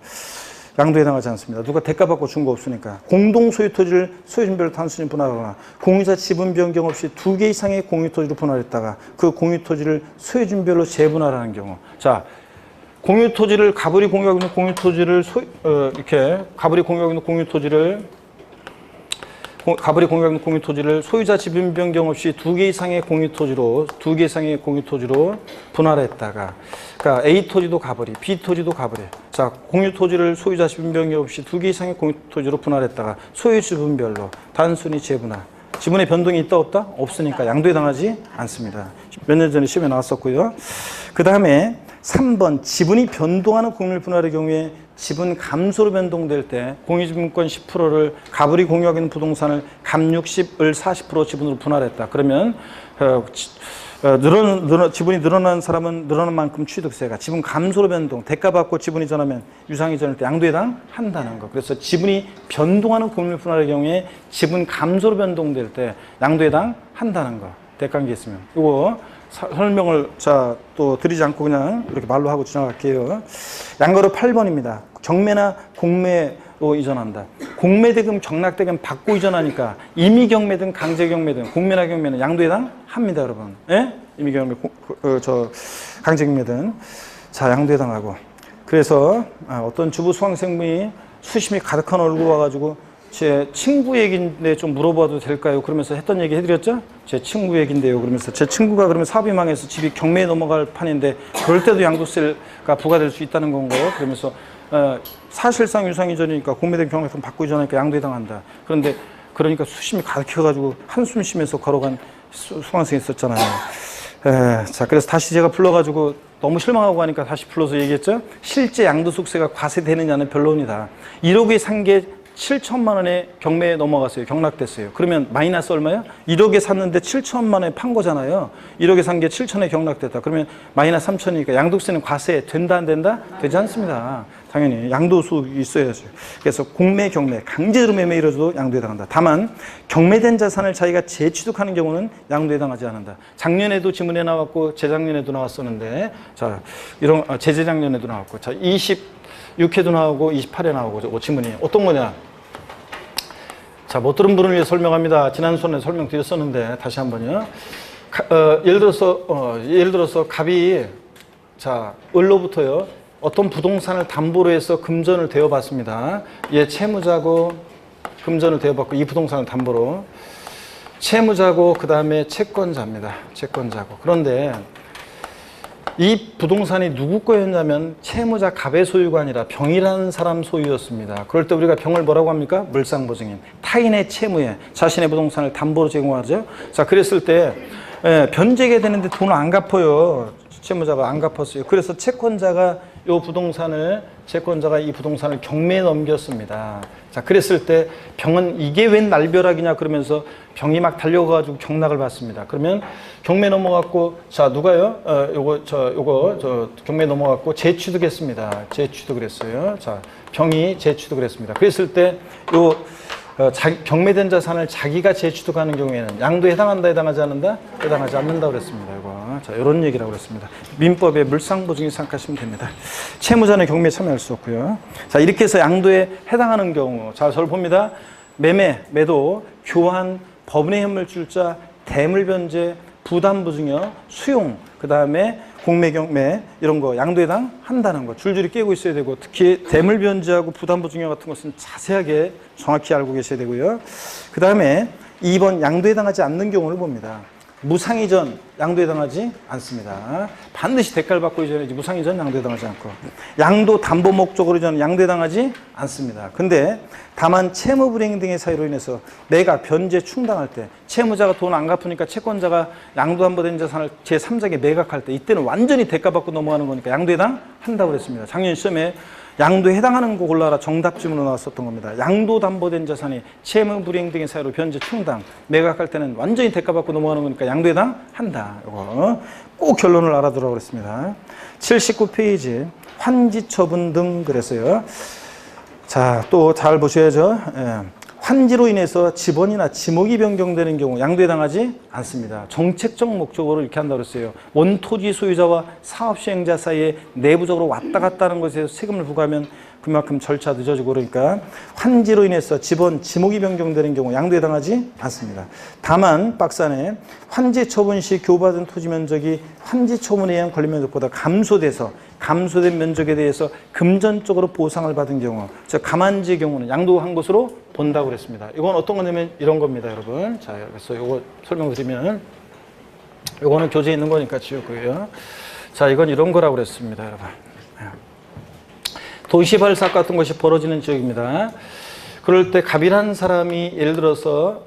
양도에 해당하지 않습니다. 누가 대가 받고 준 거 없으니까. 공동 소유 토지를 소유진별로 단순히 분할하거나 공유자 지분 변경 없이 2개 이상의 공유 토지로 분할했다가 그 공유 토지를 소유진별로 재분할하는 경우. 자, 공유 토지를 가불이 공유하고 있는 공유 토지를 이렇게 가불이 공유하고 있는 공유 토지를 소유자 지분 변경 없이 2개 이상의 공유 토지로 분할했다가 그러니까 A 토지도 가불이, B 토지도 가불이. 자, 공유 토지를 소유자 지분 변경 없이 2개 이상의 공유 토지로 분할했다가 소유 지분별로 단순히 재분할. 지분의 변동이 있다 없다? 없으니까 양도에 해당하지 않습니다. 몇 년 전에 시험에 나왔었고요. 그 다음에 3번 지분이 변동하는 공유물 분할의 경우에 지분 감소로 변동될 때 공유지분권 10%를 가불이 공유하고 있는 부동산을 감 60을 40% 지분으로 분할했다. 그러면 지분이 늘어난 사람은 늘어난 만큼 취득세가 지분 감소로 변동, 대가 받고 지분이 이전하면 유상이 이전할 때 양도에 해당한다는 거. 그래서 지분이 변동하는 공유물 분할의 경우에 지분 감소로 변동될 때 양도에 해당한다는 거. 대가관계 있으면. 이거 설명을 또 드리지 않고 그냥 이렇게 말로 하고 지나갈게요. 양가로 8번입니다. 경매나 공매로 이전한다. 공매대금, 경락대금 받고 이전하니까 임의경매든 강제경매든 공매나 경매는 양도에 해당합니다, 여러분. 예? 임의경매, 강제경매든 자 양도에 해당하고. 그래서 어떤 주부 수강생분이 수심이 가득한 얼굴 와가지고 제 친구 얘기인데 좀 물어봐도 될까요? 그러면서 했던 얘기 해드렸죠? 제 친구 얘기인데요. 그러면서 제 친구가 그러면 사업이 망해서 집이 경매에 넘어갈 판인데 그럴 때도 양도세가 부과될 수 있다는 건가요? 그러면서 사실상 유상이전이니까 공매된 경락금 받고 이전하니까 양도에 해당한다. 그러니까 수심이 가득해가지고 한숨 쉬면서 걸어간 수강생이 있었잖아요. 자, 그래서 다시 제가 불러가지고 너무 실망하고 하니까 다시 불러서 얘기했죠? 실제 양도소득세가 과세되느냐는 변론이다. 1억에 산 게 7천만 원에 경매에 넘어갔어요. 경락됐어요. 그러면 마이너스 얼마야? 1억에 샀는데 7천만 원에 판 거잖아요. 1억에 산 게 7천에 경락됐다. 그러면 마이너스 3천이니까 양도세는 과세 된다 안 된다? 되지 않습니다. 당연히 양도소득이 있어야죠. 그래서 공매, 경매, 강제로 매매 이뤄도 양도에 해당한다. 다만 경매된 자산을 자기가 재취득하는 경우는 양도에 해당하지 않는다. 작년에도 지문에 나왔고 재작년에도 나왔었는데 자 이런 재작년에도 나왔고 자 26회도 나오고 28회 나오고 지문이 어떤 거냐? 자, 못 들은 분을 위해 설명합니다. 지난 수업에 설명드렸었는데 다시 한번요. 예를 들어서 갑이 자 을로부터요 어떤 부동산을 담보로 해서 금전을 대여받습니다. 얘 채무자고 금전을 대여받고 이 부동산을 담보로 채무자고 그 다음에 채권자입니다. 채권자고. 그런데 이 부동산이 누구 거였냐면 채무자 갑의 소유가 아니라 병이라는 사람 소유였습니다. 그럴 때 우리가 병을 뭐라고 합니까? 물상보증인. 타인의 채무에 자신의 부동산을 담보로 제공하죠. 자, 그랬을 때 변제가 되는데 돈을 안 갚아요. 채무자가 안 갚았어요. 그래서 채권자가 이 부동산을 경매에 넘겼습니다. 자, 그랬을 때 병은 이게 웬 날벼락이냐 그러면서 병이 막 달려가지고 경락을 받습니다. 그러면 경매 넘어갔고, 자, 누가요? 요거 경매 넘어갔고 재취득했습니다. 재취득을 했어요. 자, 병이 재취득을 했습니다. 그랬을 때 경매된 자산을 자기가 재취득하는 경우에는 양도에 해당한다, 해당하지 않는다? 해당하지 않는다 그랬습니다. 이거. 자, 이런 얘기라고 그랬습니다. 민법의 물상보증이 생각하시면 됩니다. 채무자는 경매에 참여할 수 없고요. 자, 이렇게 해서 양도에 해당하는 경우, 자, 저를 봅니다. 매매, 매도, 교환, 법인의 현물출자, 대물변제, 부담보증여, 수용, 그 다음에 공매, 경매 이런 거 양도에 해당한다는 거 줄줄이 깨고 있어야 되고, 특히 대물변제하고 부담보증여 같은 것은 자세하게 정확히 알고 계셔야 되고요. 그 다음에 2번 양도에 해당하지 않는 경우를 봅니다. 무상이전 양도에 해당하지 않습니다. 반드시 대가를 받고 이전이지 무상이전 양도에 해당하지 않고, 양도 담보 목적으로 이전 양도에 해당하지 않습니다. 근데 다만 채무 불이행 등의 사유로 인해서 내가 변제 충당할 때, 채무자가 돈 안 갚으니까 채권자가 양도 담보된 자산을 제3자에게 매각할 때, 이때는 완전히 대가 받고 넘어가는 거니까 양도에 해당한다고 그랬습니다. 작년 시험에 양도에 해당하는 거 골라라 정답 질문으로 나왔었던 겁니다. 양도 담보된 자산이 채무 불이행 등의 사유로 변제 충당, 매각할 때는 완전히 대가 받고 넘어가는 거니까 양도에 해당한다. 이거 꼭 결론을 알아두라고 그랬습니다. 79페이지 환지 처분 등 그랬어요. 자, 또 잘 보셔야죠. 예. 환지로 인해서 지번이나 지목이 변경되는 경우 양도에 해당하지 않습니다. 정책적 목적으로 이렇게 한다고 했어요. 원토지 소유자와 사업시행자 사이에 내부적으로 왔다 갔다 하는 것에 세금을 부과하면 그만큼 절차 늦어지고, 그러니까 환지로 인해서 지번, 지목이 변경되는 경우 양도에 해당하지 않습니다. 다만 박스 안에 환지 처분 시 교부받은 토지 면적이 환지 처분에 의한 권리 면적보다 감소된 면적에 대해서 금전적으로 보상을 받은 경우, 즉 가만지의 경우는 양도한 것으로 본다고 그랬습니다. 이건 어떤 거냐면 이런 겁니다, 여러분. 자, 그래서 이거 설명드리면, 이거는 교재에 있는 거니까 지우고요. 자, 이건 이런 거라고 그랬습니다, 여러분. 도시발사 같은 것이 벌어지는 지역입니다. 그럴 때 갑이라는 사람이 예를 들어서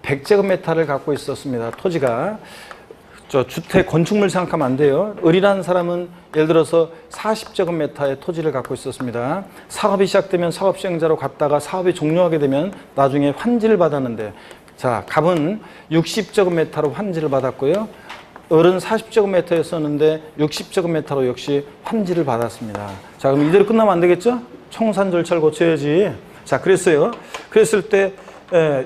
100제곱미터를 갖고 있었습니다. 토지가. 저 주택 건축물 생각하면 안 돼요. 을이라는 사람은 예를 들어서 40제곱미터의 토지를 갖고 있었습니다. 사업이 시작되면 사업 시행자로 갔다가 사업이 종료하게 되면 나중에 환지를 받았는데, 자, 갑은 60제곱미터로 환지를 받았고요. 을은 40제곱미터였었는데 60제곱미터로 역시 환지를 받았습니다. 자, 그럼 이대로 끝나면 안 되겠죠? 청산 절차를 거쳐야지. 자, 그랬어요. 그랬을 때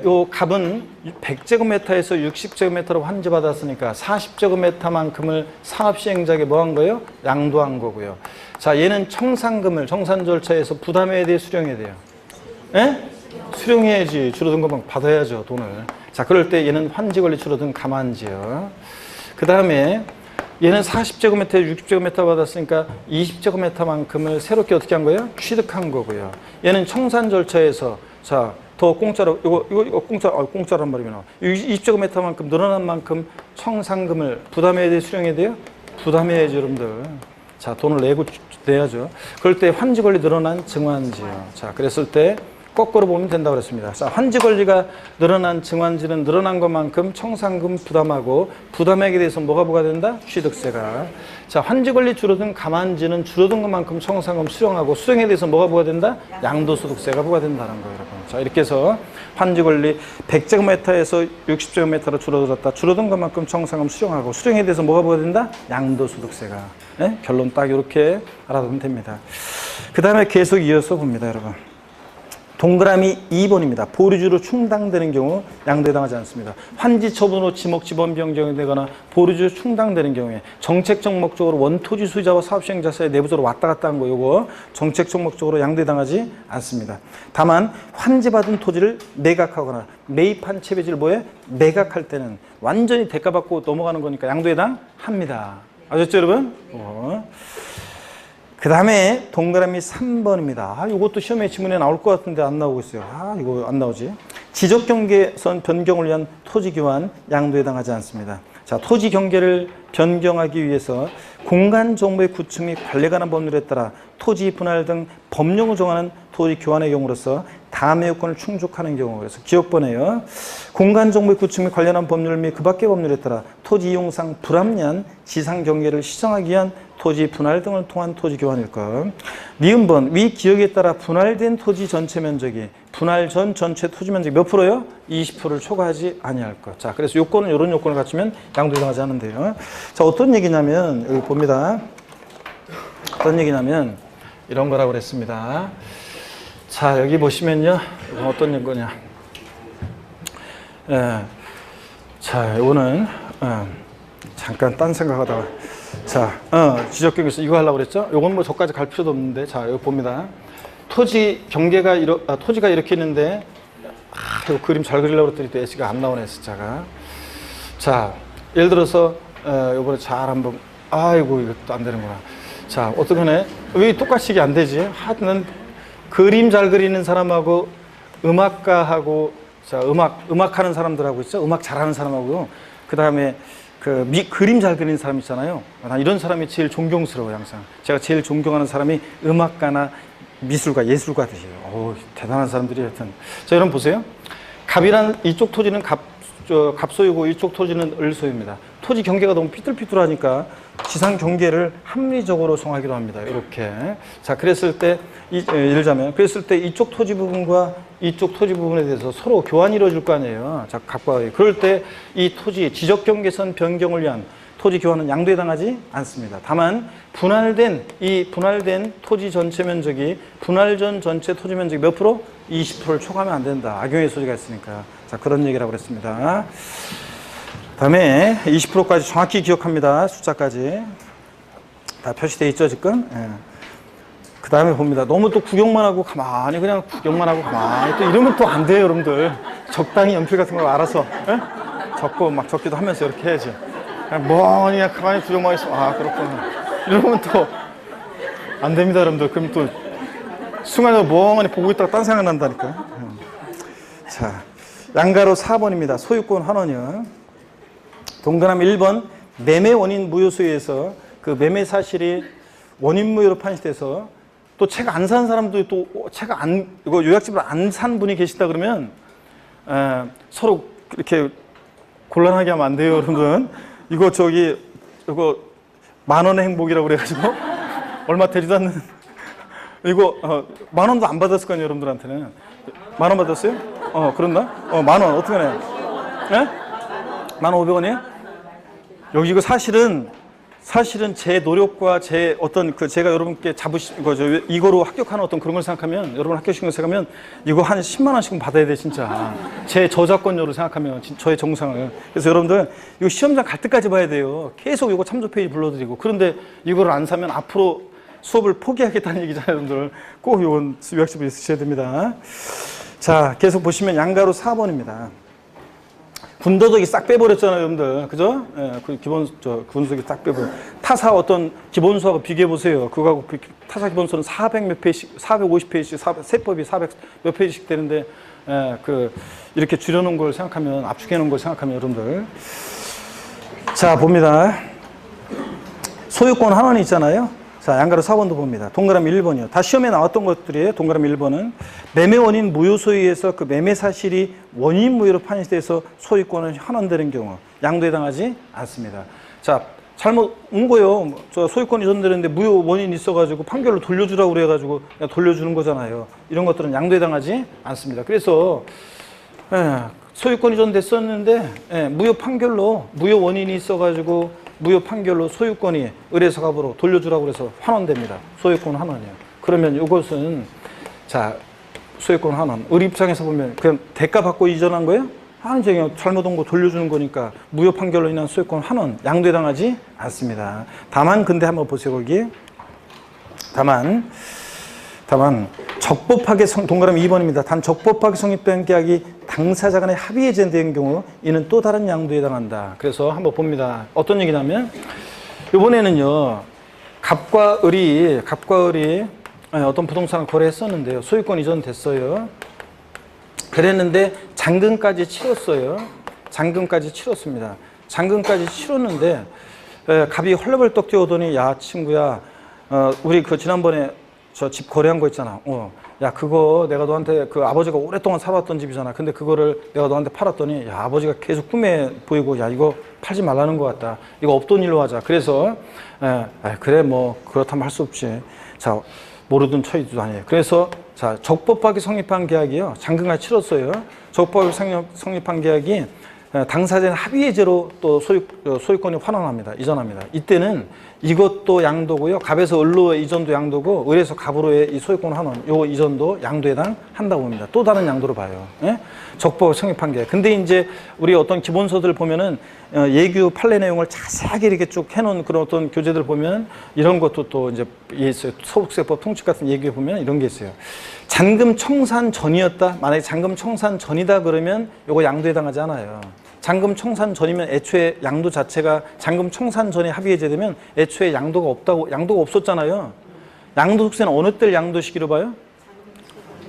요 갑은 100제곱미터에서 60제곱미터로 환지 받았으니까 40제곱미터만큼을 사업시행자에게 뭐 한 거예요? 양도한 거고요. 자, 얘는 청산 절차에서 부담해야 돼요, 수령해야 돼요? 예? 수령해야지. 줄어든 것만 받아야죠, 돈을. 자, 그럴 때 얘는 환지 권리 줄어든 감안지요. 그 다음에 얘는 40제곱미터에 60제곱미터 받았으니까 20제곱미터만큼을 새롭게 어떻게 한 거예요? 취득한 거고요. 얘는 청산 절차에서, 자, 더 공짜로, 이거 공짜란 말이구나. 20제곱미터만큼 늘어난 만큼 청산금을 부담해야 돼요, 수령해야 돼요? 부담해야죠, 여러분들. 자, 돈을 내야죠. 그럴 때 환지 권리 늘어난 증환지요. 자, 그랬을 때 거꾸로 보면 된다고 그랬습니다. 자, 환지 권리가 늘어난 증환지는 늘어난 것만큼 청산금 부담하고, 부담액에 대해서 뭐가 부과된다? 취득세가. 자, 환지 권리 줄어든 감안지는 줄어든 것만큼 청산금 수령하고, 수령에 대해서 뭐가 부과된다? 양도소득세가 부과된다는 거예요, 여러분. 자, 이렇게 해서 환지 권리 100제곱미터에서 60제곱미터로 줄어들었다. 줄어든 것만큼 청산금 수령하고, 수령에 대해서 뭐가 부과된다? 양도소득세가. 네? 결론 딱 이렇게 알아두면 됩니다. 그 다음에 계속 이어서 봅니다, 여러분. 동그라미 2번입니다. 보류주로 충당되는 경우 양도에 해당하지 않습니다. 환지 처분으로 지목 지번 변경되거나 보류주로 충당되는 경우에 정책적 목적으로 원토지 소유자와 사업시행자 사이에 내부적으로 왔다 갔다 한 거, 요거 정책적 목적으로 양도에 해당하지 않습니다. 다만 환지받은 토지를 매각하거나 매입한 채배지를 뭐해? 매각할 때는 완전히 대가받고 넘어가는 거니까 양도에 해당합니다. 아셨죠, 여러분? 그 다음에 동그라미 3번입니다. 이것도 시험에 지문에 나올 것 같은데 안 나오고 있어요. 이거 안 나오지. 지적경계선 변경을 위한 토지교환 양도에 해당하지 않습니다. 자, 토지 경계를 변경하기 위해서 공간정보의 구축 및 관리에 관한 법률에 따라 토지 분할 등 법령을 정하는 토지 교환의 경우로서 다음의 요건을 충족하는 경우, 그래서 기억번에요. 공간정보의 구축 및 관련한 법률 및 그 밖의 법률에 따라 토지 이용상 불합리한 지상 경계를 시정하기 위한 토지 분할 등을 통한 토지 교환일 것. 니은번 위 기억에 따라 분할된 토지 전체 면적이 분할 전 전체 토지 면적 몇 프로요? 20%를 초과하지 아니할 것. 자, 그래서 요건은 이런 요건을 갖추면 양도에 해당하지 않는데요. 자, 어떤 얘기냐면 여기 봅니다. 어떤 얘기냐면 이런 거라고 그랬습니다. 자, 여기 보시면요. 이건 어떤 거냐. 자, 이거는 잠깐 딴 생각하다가. 자, 지적경계에서 이거 하려고 그랬죠? 요건 뭐 저까지 갈 필요도 없는데. 자, 여기 봅니다. 토지 경계가 토지가 이렇게 있는데, 이거 그림 잘 그리려고 그랬더니 또 S가 안 나오네, S자가. 자, 예를 들어서, 요번에 잘 한번, 아이고, 이것도 안 되는구나. 자, 어떡하네? 왜 똑같이 이게 안 되지? 하여튼, 그림 잘 그리는 사람하고, 음악가하고, 자, 음악하는 사람들하고 있죠? 음악 잘하는 사람하고요. 그 다음에, 그림 잘 그리는 사람 있잖아요. 난 이런 사람이 제일 존경스러워요, 항상. 제가 제일 존경하는 사람이 음악가나 미술가, 예술가들이에요. 오, 대단한 사람들이 하여튼. 자, 여러분 보세요. 갑이란 이쪽 토지는 갑소유고 이쪽 토지는 을소유입니다. 토지 경계가 너무 삐뚤삐뚤하니까 지상 경계를 합리적으로 정하기로 합니다. 이렇게. 자, 그랬을 때, 예를 들자면, 그랬을 때 이쪽 토지 부분과 이쪽 토지 부분에 대해서 서로 교환이 이루어질 거 아니에요. 자, 갑과 의. 그럴 때 이 토지, 지적 경계선 변경을 위한 토지 교환은 양도에 해당하지 않습니다. 다만 분할된 토지 전체 면적이 분할 전 전체 토지 면적이 몇 프로? 20%를 초과하면 안 된다. 악용의 소지가 있으니까. 자, 그런 얘기라고 그랬습니다. 다음에 20%까지 정확히 기억합니다. 숫자까지. 다 표시되어 있죠, 지금? 예. 그 다음에 봅니다. 너무 또 구경만 하고 가만히 그냥 구경만 하고 가만히 또 이러면 또 안 돼요, 여러분들. 적당히 연필 같은 걸 알아서. 예? 적고 막 적기도 하면서 이렇게 해야지. 그냥 멍하니 그냥 가만히 구경만 있으면 아, 그렇구나. 이러면 또 안 됩니다, 여러분들. 그럼 또 순간적으로 멍하니 보고 있다가 딴 생각 난다니까. 자, 양가로 4번입니다. 소유권 환원이요. 동그라미 1번 매매 원인 무효소유에서 그 매매 사실이 원인 무효로 판시돼서 또 책 안 산 사람도 또 이거 요약집을 안 산 분이 계시다 그러면 서로 이렇게 곤란하게 하면 안 돼요, 여러분. 이거 10,000원의 행복이라고 그래가지고 얼마 되지도 않는 이거 10,000원도 안 받았을 거 아니에요, 여러분들한테는. 10,000원 받았어요? 그런가? 10,000원 어떻게 해요? 예? 15,500원이에요? 여기 이거 사실은 제 노력과 제 어떤 제가 여러분께 이거로 합격하는 어떤 그런 걸 생각하면, 여러분 합격시킨 걸 생각하면 이거 한 10만 원씩은 받아야 돼, 진짜. 제 저작권료로 생각하면, 저의 정상을. 그래서 여러분들 이거 시험장 갈 때까지 봐야 돼요. 계속 이거 참조 페이지 불러드리고. 그런데 이거를 안 사면 앞으로 수업을 포기하겠다는 얘기잖아요, 여러분들. 꼭 이건 요약집을 쓰셔야 됩니다. 자, 계속 보시면 양가로 4번입니다. 군더더기 싹 빼버렸잖아요, 여러분들. 그죠? 예, 군더더기 싹 빼버려. 타사 어떤 기본수하고 비교해보세요. 그거하고 타사 기본수는 400 몇 페이지씩, 450 페이지씩, 세법이 400 몇 페이지씩 되는데, 이렇게 줄여놓은 걸 생각하면, 압축해놓은 걸 생각하면, 여러분들. 자, 봅니다. 소유권 환원이 있잖아요. 자, 양가로 4번도 봅니다. 동그라미 1번이요. 다 시험에 나왔던 것들이에요. 동그라미 1번은 매매 원인 무효 소유에서 그 매매 사실이 원인 무효로 판시돼서 소유권은 환원되는 경우 양도에 해당하지 않습니다. 자, 잘못 온 거예요. 저 소유권 이전되는데 무효 원인이 있어가지고 판결로 돌려주라고 그래가지고 그냥 돌려주는 거잖아요. 이런 것들은 양도에 해당하지 않습니다. 그래서 소유권 이전됐었는데 무효 판결로 무효 원인이 있어가지고 무효 판결로 소유권이 을에서 갑으로 돌려주라고 해서 환원됩니다. 소유권 환원이요. 그러면 이것은 자, 소유권 환원. 을 입장에서 보면 그냥 대가 받고 이전한 거예요? 아니, 그냥 잘못 온 거 돌려주는 거니까 무효 판결로 인한 소유권 환원 양도에 해당하지 않습니다. 다만 근데 한번 보세요, 거기. 다만 적법하게 동그라미 2번입니다. 단 적법하게 성립된 계약이 당사자 간의 합의에 된 경우 이는 또 다른 양도에 해당한다. 그래서 한번 봅니다. 어떤 얘기냐면 이번에는요, 갑과 을이 어떤 부동산을 거래했었는데요. 소유권 이전됐어요. 그랬는데 잔금까지 치렀어요. 잔금까지 치렀습니다. 잔금까지 치렀는데 갑이 헐레벌떡 뛰어오더니 야, 친구야, 우리 지난번에 저 집 거래한 거 있잖아. 야, 그거 내가 너한테 아버지가 오랫동안 살았던 집이잖아. 근데 그거를 내가 너한테 팔았더니 야, 아버지가 계속 꿈에 보이고 야, 이거 팔지 말라는 것 같다. 이거 없던 일로 하자. 그래서 그래, 뭐 그렇다면 할 수 없지. 자, 모르던 처이도 아니에요. 그래서 자, 적법하게 성립한 계약이요. 잔금까지 치렀어요. 적법하게 성립한 계약이 당사자의 합의의 죄로 또 소유권이 환원합니다. 이전합니다. 이때는 이것도 양도고요. 갑에서 을로의 이전도 양도고, 을에서 갑으로의 이 소유권 환원, 요 이전도 양도에 해당한다고 봅니다. 또 다른 양도로 봐요. 예? 적법하게 성립한 게. 근데 이제 우리 어떤 기본서들 보면은 예규 판례 내용을 자세하게 이렇게 쭉 해놓은 그런 어떤 교재들 보면 이런 것도 또 이제 있어요. 소득세법 통칙 같은 예규에 보면 이런 게 있어요. 잔금 청산 전이었다. 만약에 잔금 청산 전이다 그러면 요거 양도에 해당하지 않아요. 잔금 청산 전이면 애초에 양도 자체가 잔금 청산 전에 합의 해제되면 애초에 양도가 없었잖아요. 양도속세는 어느 때를 양도 시기로 봐요?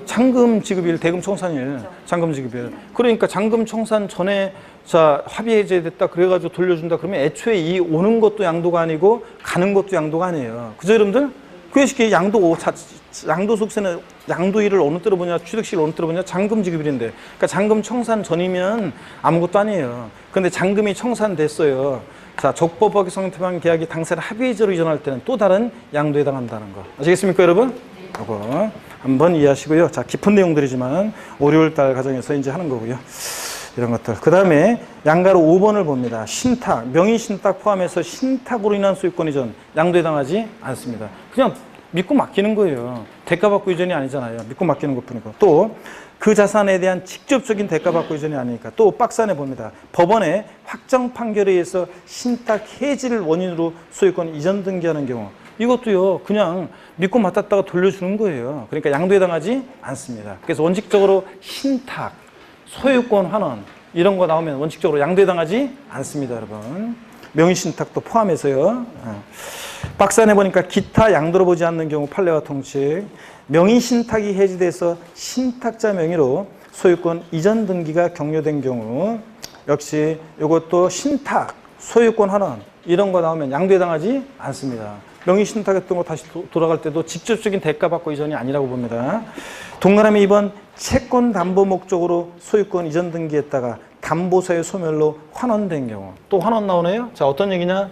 잔금 지급일, 대금 청산일, 잔금 지급일. 그러니까 잔금 청산 전에 자 합의 해제됐다 그래가지고 돌려준다 그러면 애초에 이 오는 것도 양도가 아니고 가는 것도 양도가 아니에요. 그죠 여러분들? 그게 쉽게 양도속세는 양도일을 어느 때로 보냐, 취득시를 어느 때로 보냐, 잔금 지급일인데. 그러니까 잔금 청산 전이면 아무것도 아니에요. 근데 잔금이 청산됐어요. 자, 적법하게 성립한 계약이 당사자 합의해제로 이전할 때는 또 다른 양도에 해당한다는 거. 아시겠습니까, 여러분? 이거 한번 이해하시고요. 자, 깊은 내용들이지만 5, 6월 달 과정에서 이제 하는 거고요. 이런 것들. 그 다음에 양가로 5번을 봅니다. 신탁, 명의신탁 포함해서 신탁으로 인한 소유권 이전, 양도에 해당하지 않습니다. 그냥 믿고 맡기는 거예요. 대가받고 이전이 아니잖아요. 믿고 맡기는 것 뿐이고. 또 그 자산에 대한 직접적인 대가받고 이전이 아니니까. 또 박스 안에 봅니다. 법원의 확정 판결에 의해서 신탁 해지를 원인으로 소유권 이전 등기하는 경우. 이것도요, 그냥 믿고 맡았다가 돌려주는 거예요. 그러니까 양도에 해당하지 않습니다. 그래서 원칙적으로 신탁, 소유권 환원 이런 거 나오면 원칙적으로 양도에 해당하지 않습니다, 여러분. 명의신탁도 포함해서요. 박스 안에 보니까 기타 양도로 보지 않는 경우 판례와 통칙. 명의신탁이 해지돼서 신탁자 명의로 소유권 이전 등기가 격려된 경우 역시 이것도 신탁, 소유권 환원 이런 거 나오면 양도에 해당하지 않습니다. 명의신탁했던 거 다시 돌아갈 때도 직접적인 대가받고 이전이 아니라고 봅니다. 동그라미 2번 채권 담보 목적으로 소유권 이전 등기했다가 담보사유 소멸로 환원된 경우. 또 환원 나오네요. 자, 어떤 얘기냐?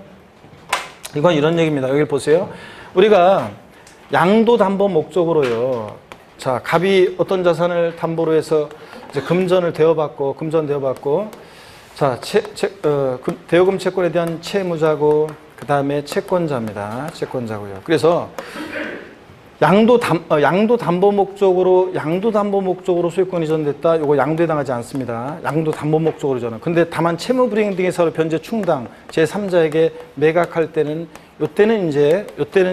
이건 이런 얘기입니다. 여기 보세요. 우리가 양도 담보 목적으로요. 자, 갑이 어떤 자산을 담보로 해서 이제 금전 대여받고, 자, 대여금 채권에 대한 채무자고, 그 다음에 채권자입니다. 채권자고요. 그래서 양도 담보 목적으로 소유권 이전됐다. 이거 양도에 해당하지 않습니다. 양도 담보 목적으로 이전은. 근데 다만 채무 불이행 등의 사로 변제 충당 제3자에게 매각할 때는 요때는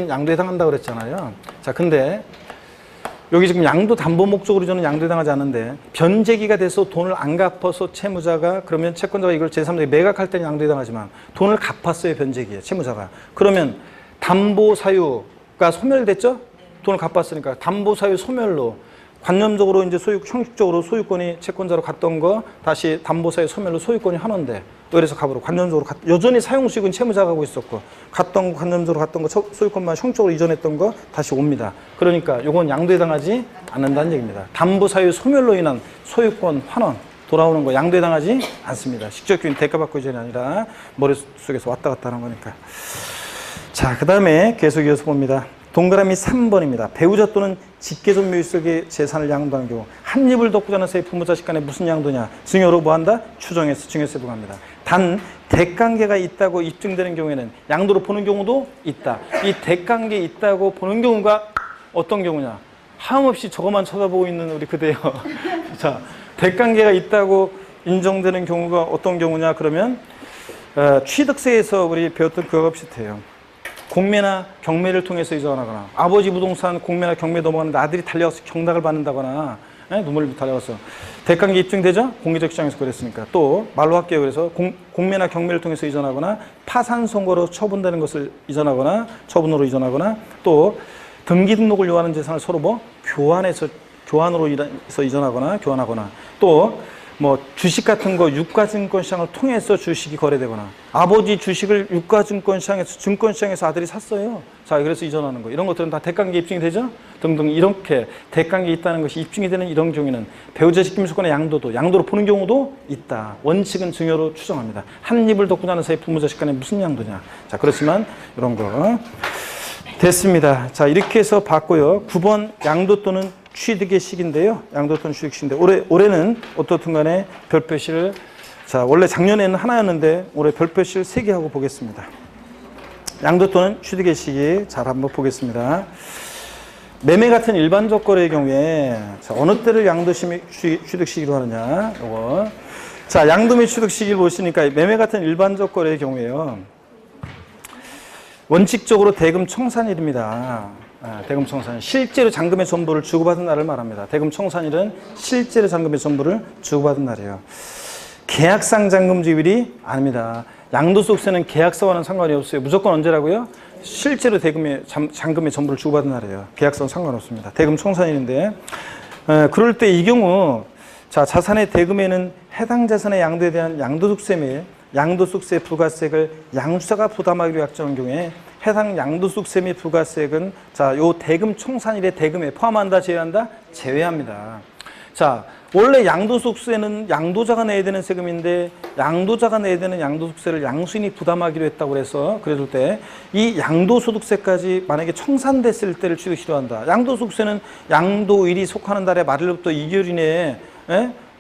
양도에 해당한다고 그랬잖아요. 자, 근데 여기 지금 양도 담보 목적으로 이전은 양도에 해당하지 않는데 변제기가 돼서 돈을 안 갚아서 채무자가 그러면 채권자가 이걸 제3자에게 매각할 때는 양도에 해당하지만 돈을 갚았어요, 변제기에 채무자가. 그러면 담보 사유가 소멸됐죠? 돈을 갚았으니까 담보 사유 소멸로 관념적으로 이제 형식적으로 소유권이 채권자로 갔던 거 다시 담보 사유 소멸로 소유권이 하는데 그래서 갑으로 관념적으로 여전히 사용 수익은 채무자가 하고 있었고 갔던 거 관념적으로 갔던 거 소유권만 형식적으로 이전했던 거 다시 옵니다. 그러니까 이건 양도에 해당하지 않는다는 얘기입니다. 담보 사유 소멸로 인한 소유권 환원 돌아오는 거 양도에 해당하지 않습니다. 직접적인 대가받고 이전이 아니라 머릿속에서 왔다 갔다 하는 거니까. 자, 그 다음에 계속 이어서 봅니다. 동그라미 3번입니다. 배우자 또는 직계존 묘유속의 재산을 양도한 경우 한 입을 덮고 자는 사이 부모 자식 간에 무슨 양도냐? 증여로 뭐한다? 추정해서 증여세 부과합니다. 단 대관계가 있다고 입증되는 경우에는 양도로 보는 경우도 있다. 이 대관계 있다고 보는 경우가 어떤 경우냐? 하염없이 저것만 쳐다보고 있는 우리 그대요. 자, 대관계가 있다고 인정되는 경우가 어떤 경우냐? 그러면 취득세에서 우리 배웠던 그거가 비슷해요. 공매나 경매를 통해서 이전하거나 아버지 부동산 공매나 경매 넘어가는데 아들이 달려가서 경락을 받는다거나 눈물을 달려가서 대관계 입증되죠? 공개적 시장에서 그랬으니까. 또 말로 할게요. 그래서 공매나 경매를 통해서 이전하거나 파산 선고로 처분되는 것을 이전하거나 처분으로 이전하거나 또 등기 등록을 요하는 재산을 서로 교환으로 해서 이전하거나 교환하거나 또 뭐 주식 같은 거 유가증권시장을 통해서 주식이 거래되거나 아버지 주식을 유가증권시장에서 증권시장에서 아들이 샀어요. 자, 그래서 이전하는 거 이런 것들은 다 대관계 입증이 되죠? 등등 이렇게 대관계 있다는 것이 입증이 되는 이런 경우에는 배우자 직김소권의 양도로 보는 경우도 있다. 원칙은 증여로 추정합니다. 한 입을 덮고 자는 사이 부모 자식 간에 무슨 양도냐? 자, 그렇지만 이런 거 됐습니다. 자, 이렇게 해서 봤고요. 9번 양도 또는 취득의 시기인데요. 양도 또는 취득 시기인데 올해는 어떻든 간에 별표시를 자, 원래 작년에는 하나였는데 올해 별표시를 3개 하고 보겠습니다. 양도 또는 취득의 시기 잘 한번 보겠습니다. 매매 같은 일반적 거래의 경우에 자, 어느 때를 양도 취득 시기로 하느냐? 요거 자, 양도매 취득 시기를 보시니까 매매 같은 일반적 거래의 경우에요. 원칙적으로 대금 청산일입니다. 대금 청산일. 실제로 잔금의 전부를 주고받은 날을 말합니다. 대금 청산일은 실제로 잔금의 전부를 주고받은 날이에요. 계약상 잔금지율이 아닙니다. 양도소득세는 계약서와는 상관이 없어요. 무조건 언제라고요? 실제로 잔금의 전부를 주고받은 날이에요. 계약서는 상관없습니다. 대금 청산일인데, 그럴 때 이 경우, 자, 자산의 대금에는 해당 자산의 양도에 대한 양도소득세 및 양도소득세 부가세액을 양수자가 부담하기로 약정한 경우에 해당 양도소득세 및 부가세액은 자, 요 대금 청산일의 대금에 포함한다, 제외한다? 제외합니다. 자, 원래 양도소득세는 양도자가 내야 되는 세금인데 양도자가 내야 되는 양도소득세를 양수인이 부담하기로 했다고 그래서 그랬을 때 이 양도소득세까지 만약에 청산됐을 때를 취득 시도한다. 양도소득세는 양도일이 속하는 달의 말일부터 2개월 이내에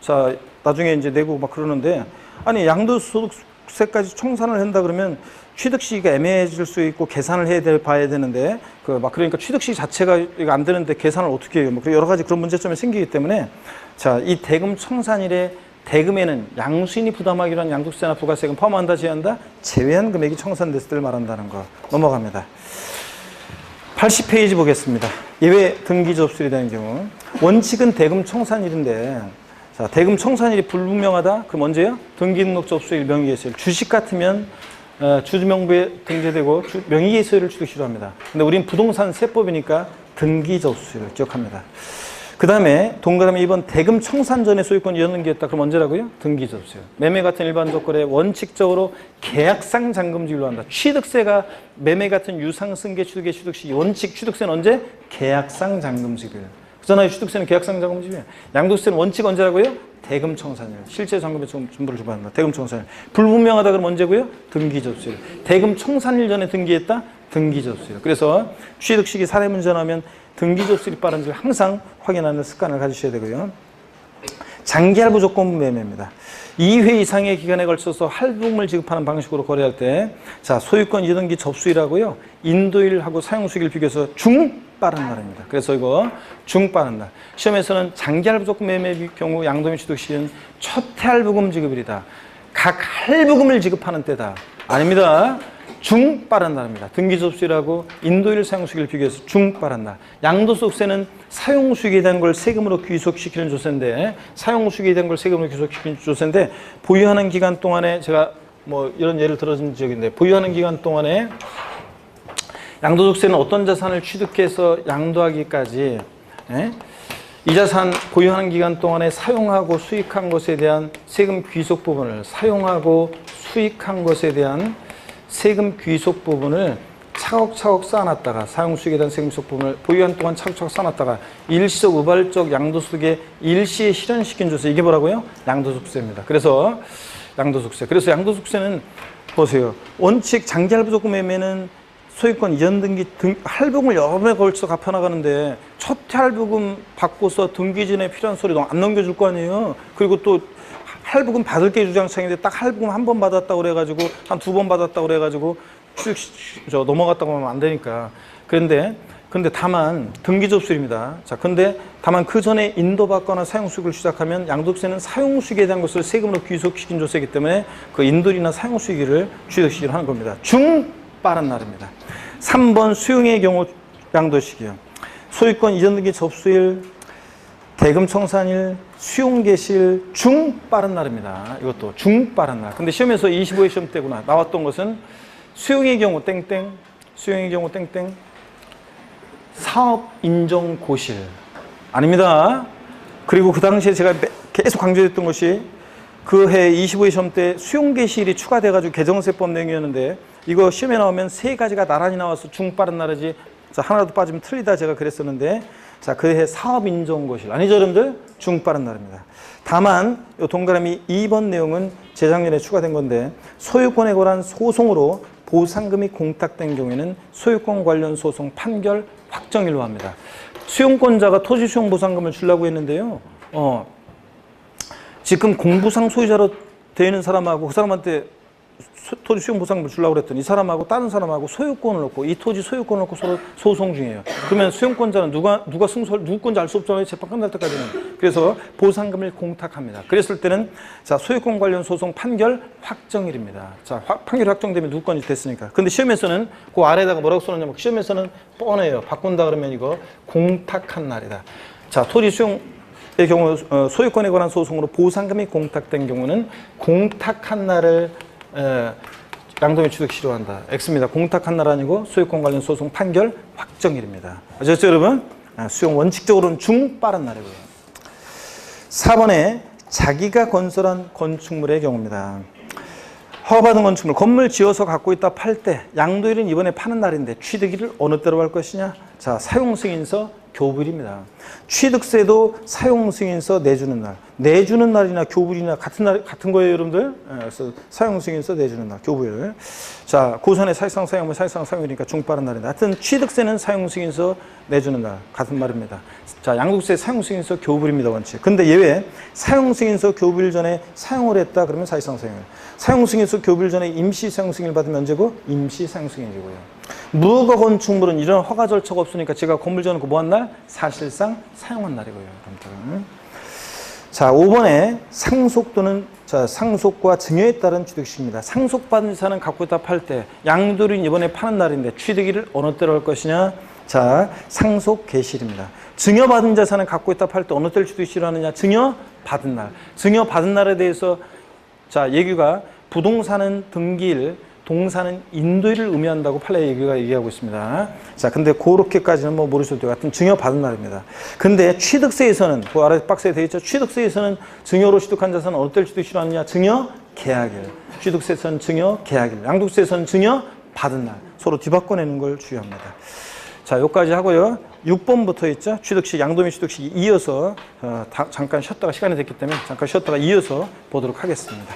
자, 나중에 이제 내고 막 그러는데 아니 양도소득세까지 청산을 한다 그러면 취득 시기가 애매해질 수 있고 계산을 봐야 되는데 그러니까 취득 시기 자체가 이거 안 되는데 계산을 어떻게 해요? 뭐 여러 가지 그런 문제점이 생기기 때문에 자, 이 대금 청산일에 대금에는 양수인이 부담하기로 한 양도세나 부가세금 포함한다, 제외한다? 제외한 금액이 청산됐을 때를 말한다는 거 넘어갑니다. 80페이지 보겠습니다. 예외 등기 접수일에 대한 경우 원칙은 대금 청산일인데 자, 대금 청산일이 불분명하다? 그럼 언제요? 등기등록 접수일, 명의개시일. 주식 같으면 주주명부에 등재되고 명의개시일을 취득 시도합니다. 근데 우린 부동산 세법이니까 등기 접수일을 기억합니다. 그 다음에 동그라미 2번 대금 청산 전에 소유권 이전등기했다. 그럼 언제라고요? 등기 접수일. 매매 같은 일반적 거래 원칙적으로 계약상 잔금지율로 한다. 취득세가 매매 같은 유상승계 취득의 취득 시기 원칙 취득세는 언제? 계약상 잔금지율. 그잖아요. 취득세는 계약상 잔금지율. 양도세는 원칙 언제라고요? 대금 청산일. 실제 잔금의 전부를 주고받는다. 대금 청산일. 불분명하다 그러면 언제고요? 등기 접수일. 대금 청산일 전에 등기했다? 등기 접수일. 그래서 취득 시기 사례 문제 나오면 등기 접수일이 빠른지를 항상 확인하는 습관을 가지셔야 되고요. 장기할부 조건부 매매입니다. 2회 이상의 기간에 걸쳐서 할부금을 지급하는 방식으로 거래할 때, 자, 소유권 이전등기 접수일하고요, 인도일하고 사용수기를 비교해서 빠른 날입니다. 그래서 이거 빠른 날. 시험에서는 장기할부 조건 매매의 경우 양도매 취득 시기는 첫 할부금 지급일이다. 각 할부금을 지급하는 때다. 아닙니다. 빠른 날입니다. 등기 접수일하고 인도일 사용수기를 비교해서 빠른 날. 양도소득세는 사용수기에 대한 걸 세금으로 귀속시키는 조세인데 사용수기에 대한 걸 세금으로 귀속시키는 조세인데 보유하는 기간 동안에 제가 뭐 이런 예를 들어준 적인데 보유하는 기간 동안에 양도소득세는 어떤 자산을 취득해서 양도하기까지 이 자산 보유하는 기간 동안에 사용하고 수익한 것에 대한 세금 귀속 부분을 사용하고 수익한 것에 대한 세금 귀속 부분을 차곡차곡 쌓아놨다가 사용수익에 대한 세금 귀속 부분을 보유한 동안 차곡차곡 쌓아놨다가 일시적 우발적 양도소득에 일시에 실현시킨 조세 이게 뭐라고요? 양도소득세입니다. 그래서 양도소득세. 그래서 양도소득세는 보세요. 원칙 장기할부 조건 매매는 소유권 이전 등기 할부금을 여러 배 걸쳐 갚아나가는데 첫 할부금 받고서 등기 전에 필요한 서류 안 넘겨줄 거 아니에요. 그리고 또 할부금 받을 게 주장창인데 딱 할부금 한 번 받았다고 그래가지고 한 2번 받았다고 그래가지고 넘어갔다고 하면 안 되니까. 근데 다만 등기 접수일입니다. 자, 근데 다만 그 전에 인도받거나 사용수익을 시작하면 양도세는 사용수익에 대한 것을 세금으로 귀속시킨 조세이기 때문에 그 인도리나 사용수익을 취득시키를 하는 겁니다. 빠른 날입니다. 3번 수용의 경우 양도시기요. 소유권 이전 등기 접수일, 대금 청산일, 수용 개시일, 빠른 날입니다. 이것도 빠른 날. 근데 시험에서 25회 시험 때구나 나왔던 것은 수용의 경우 땡땡, 수용의 경우 땡땡, 사업 인정 고실 아닙니다. 그리고 그 당시에 제가 계속 강조했던 것이 그 해 25회 시험 때 수용 개시일이 추가돼가지고 개정세법 내용이었는데 이거 시험에 나오면 세 가지가 나란히 나와서 빠른 날이지 자, 하나도 빠지면 틀리다 제가 그랬었는데 자, 그 해 사업 인정 고실 아니죠, 여러분들? 빠른 날입니다. 다만 이 동그라미 2번 내용은 재작년에 추가된 건데 소유권에 관한 소송으로 보상금이 공탁된 경우에는 소유권 관련 소송 판결 확정일로 합니다. 수용권자가 토지 수용 보상금을 주려고 했는데요. 지금 공부상 소유자로 되어 있는 사람하고 그 사람한테 토지 수용 보상금을 주려고 그랬더니 이 사람하고 다른 사람하고 소유권을 놓고 이 토지 소유권을 놓고 서로 소송 중이에요. 그러면 수용권자는 누가 승소할 누구 건지 알 수 없잖아요. 재판 끝날 때까지는. 그래서 보상금을 공탁합니다. 그랬을 때는 자 소유권 관련 소송 판결 확정일입니다. 자 판결이 확정되면 누구 건지 됐으니까. 근데 시험에서는 그 아래에다가 뭐라고 써놨냐면 시험에서는 뻔해요. 바꾼다 그러면 이거 공탁한 날이다. 자 토지 수용 의 경우 소유권에 관한 소송으로 보상금이 공탁된 경우는 공탁한 날을 양도인 취득 실효한다. X입니다. 공탁한 날 아니고 소유권 관련 소송 판결 확정일입니다. 아셨죠 여러분? 수용 원칙적으로는 빠른 날이고요. 4번에 자기가 건설한 건축물의 경우입니다. 허가받은 건축물, 건물 지어서 갖고 있다 팔 때 양도일은 이번에 파는 날인데 취득일을 어느 때로 할 것이냐? 자, 사용승인서 교부일입니다. 취득세도 사용승인서 내주는 날. 내주는 날이나 교부일이나 같은 거예요, 여러분들? 그래서 사용승인서 내주는 날, 교부일. 자, 고선의 사실상 사용은 사실상 사용이니까 중빠른 날인데. 하여튼 취득세는 사용승인서 내주는 날. 같은 말입니다. 자, 양도세 사용승인서 교부일입니다, 원칙. 근데 예외, 사용승인서 교부일 전에 사용을 했다, 그러면 사실상 사용일. 사용승인서 교부일 전에 임시 사용승인을 받으면 언제고? 임시 사용승인이고요. 무허가 건축물은 이런 허가 절차가 없으니까 제가 건물 지어놓고 뭐 한 날? 사실상 사용한 날이고요. 자, 5번에 상속 또는 상속과 증여에 따른 취득식입니다. 상속받은 자산은 갖고 있다 팔 때 양도일은 이번에 파는 날인데 취득일을 어느 때로 할 것이냐? 자, 상속 개시일입니다. 증여받은 자산은 갖고 있다 팔 때 어느 때를 취득시로 하느냐? 증여받은 날. 증여받은 날에 대해서 자, 얘기가 부동산은 등기일, 동사는 인도일을 의미한다고 판례 얘기하고 있습니다. 자, 근데 그렇게까지는 뭐 모르셔도 돼요. 하여튼 증여받은 날입니다. 근데 취득세에서는, 그 아래 박스에 되어 있죠. 취득세에서는 증여로 취득한 자산은 어느 때를 취득시로 하느냐? 증여 계약일. 취득세에서는 증여 계약일. 양도세에서는 증여 받은 날. 서로 뒤바꿔내는 걸 주의합니다. 자, 여기까지 하고요. 6번부터 있죠. 취득식, 양도민 취득식 이어서 잠깐 쉬었다가 시간이 됐기 때문에 잠깐 쉬었다가 이어서 보도록 하겠습니다.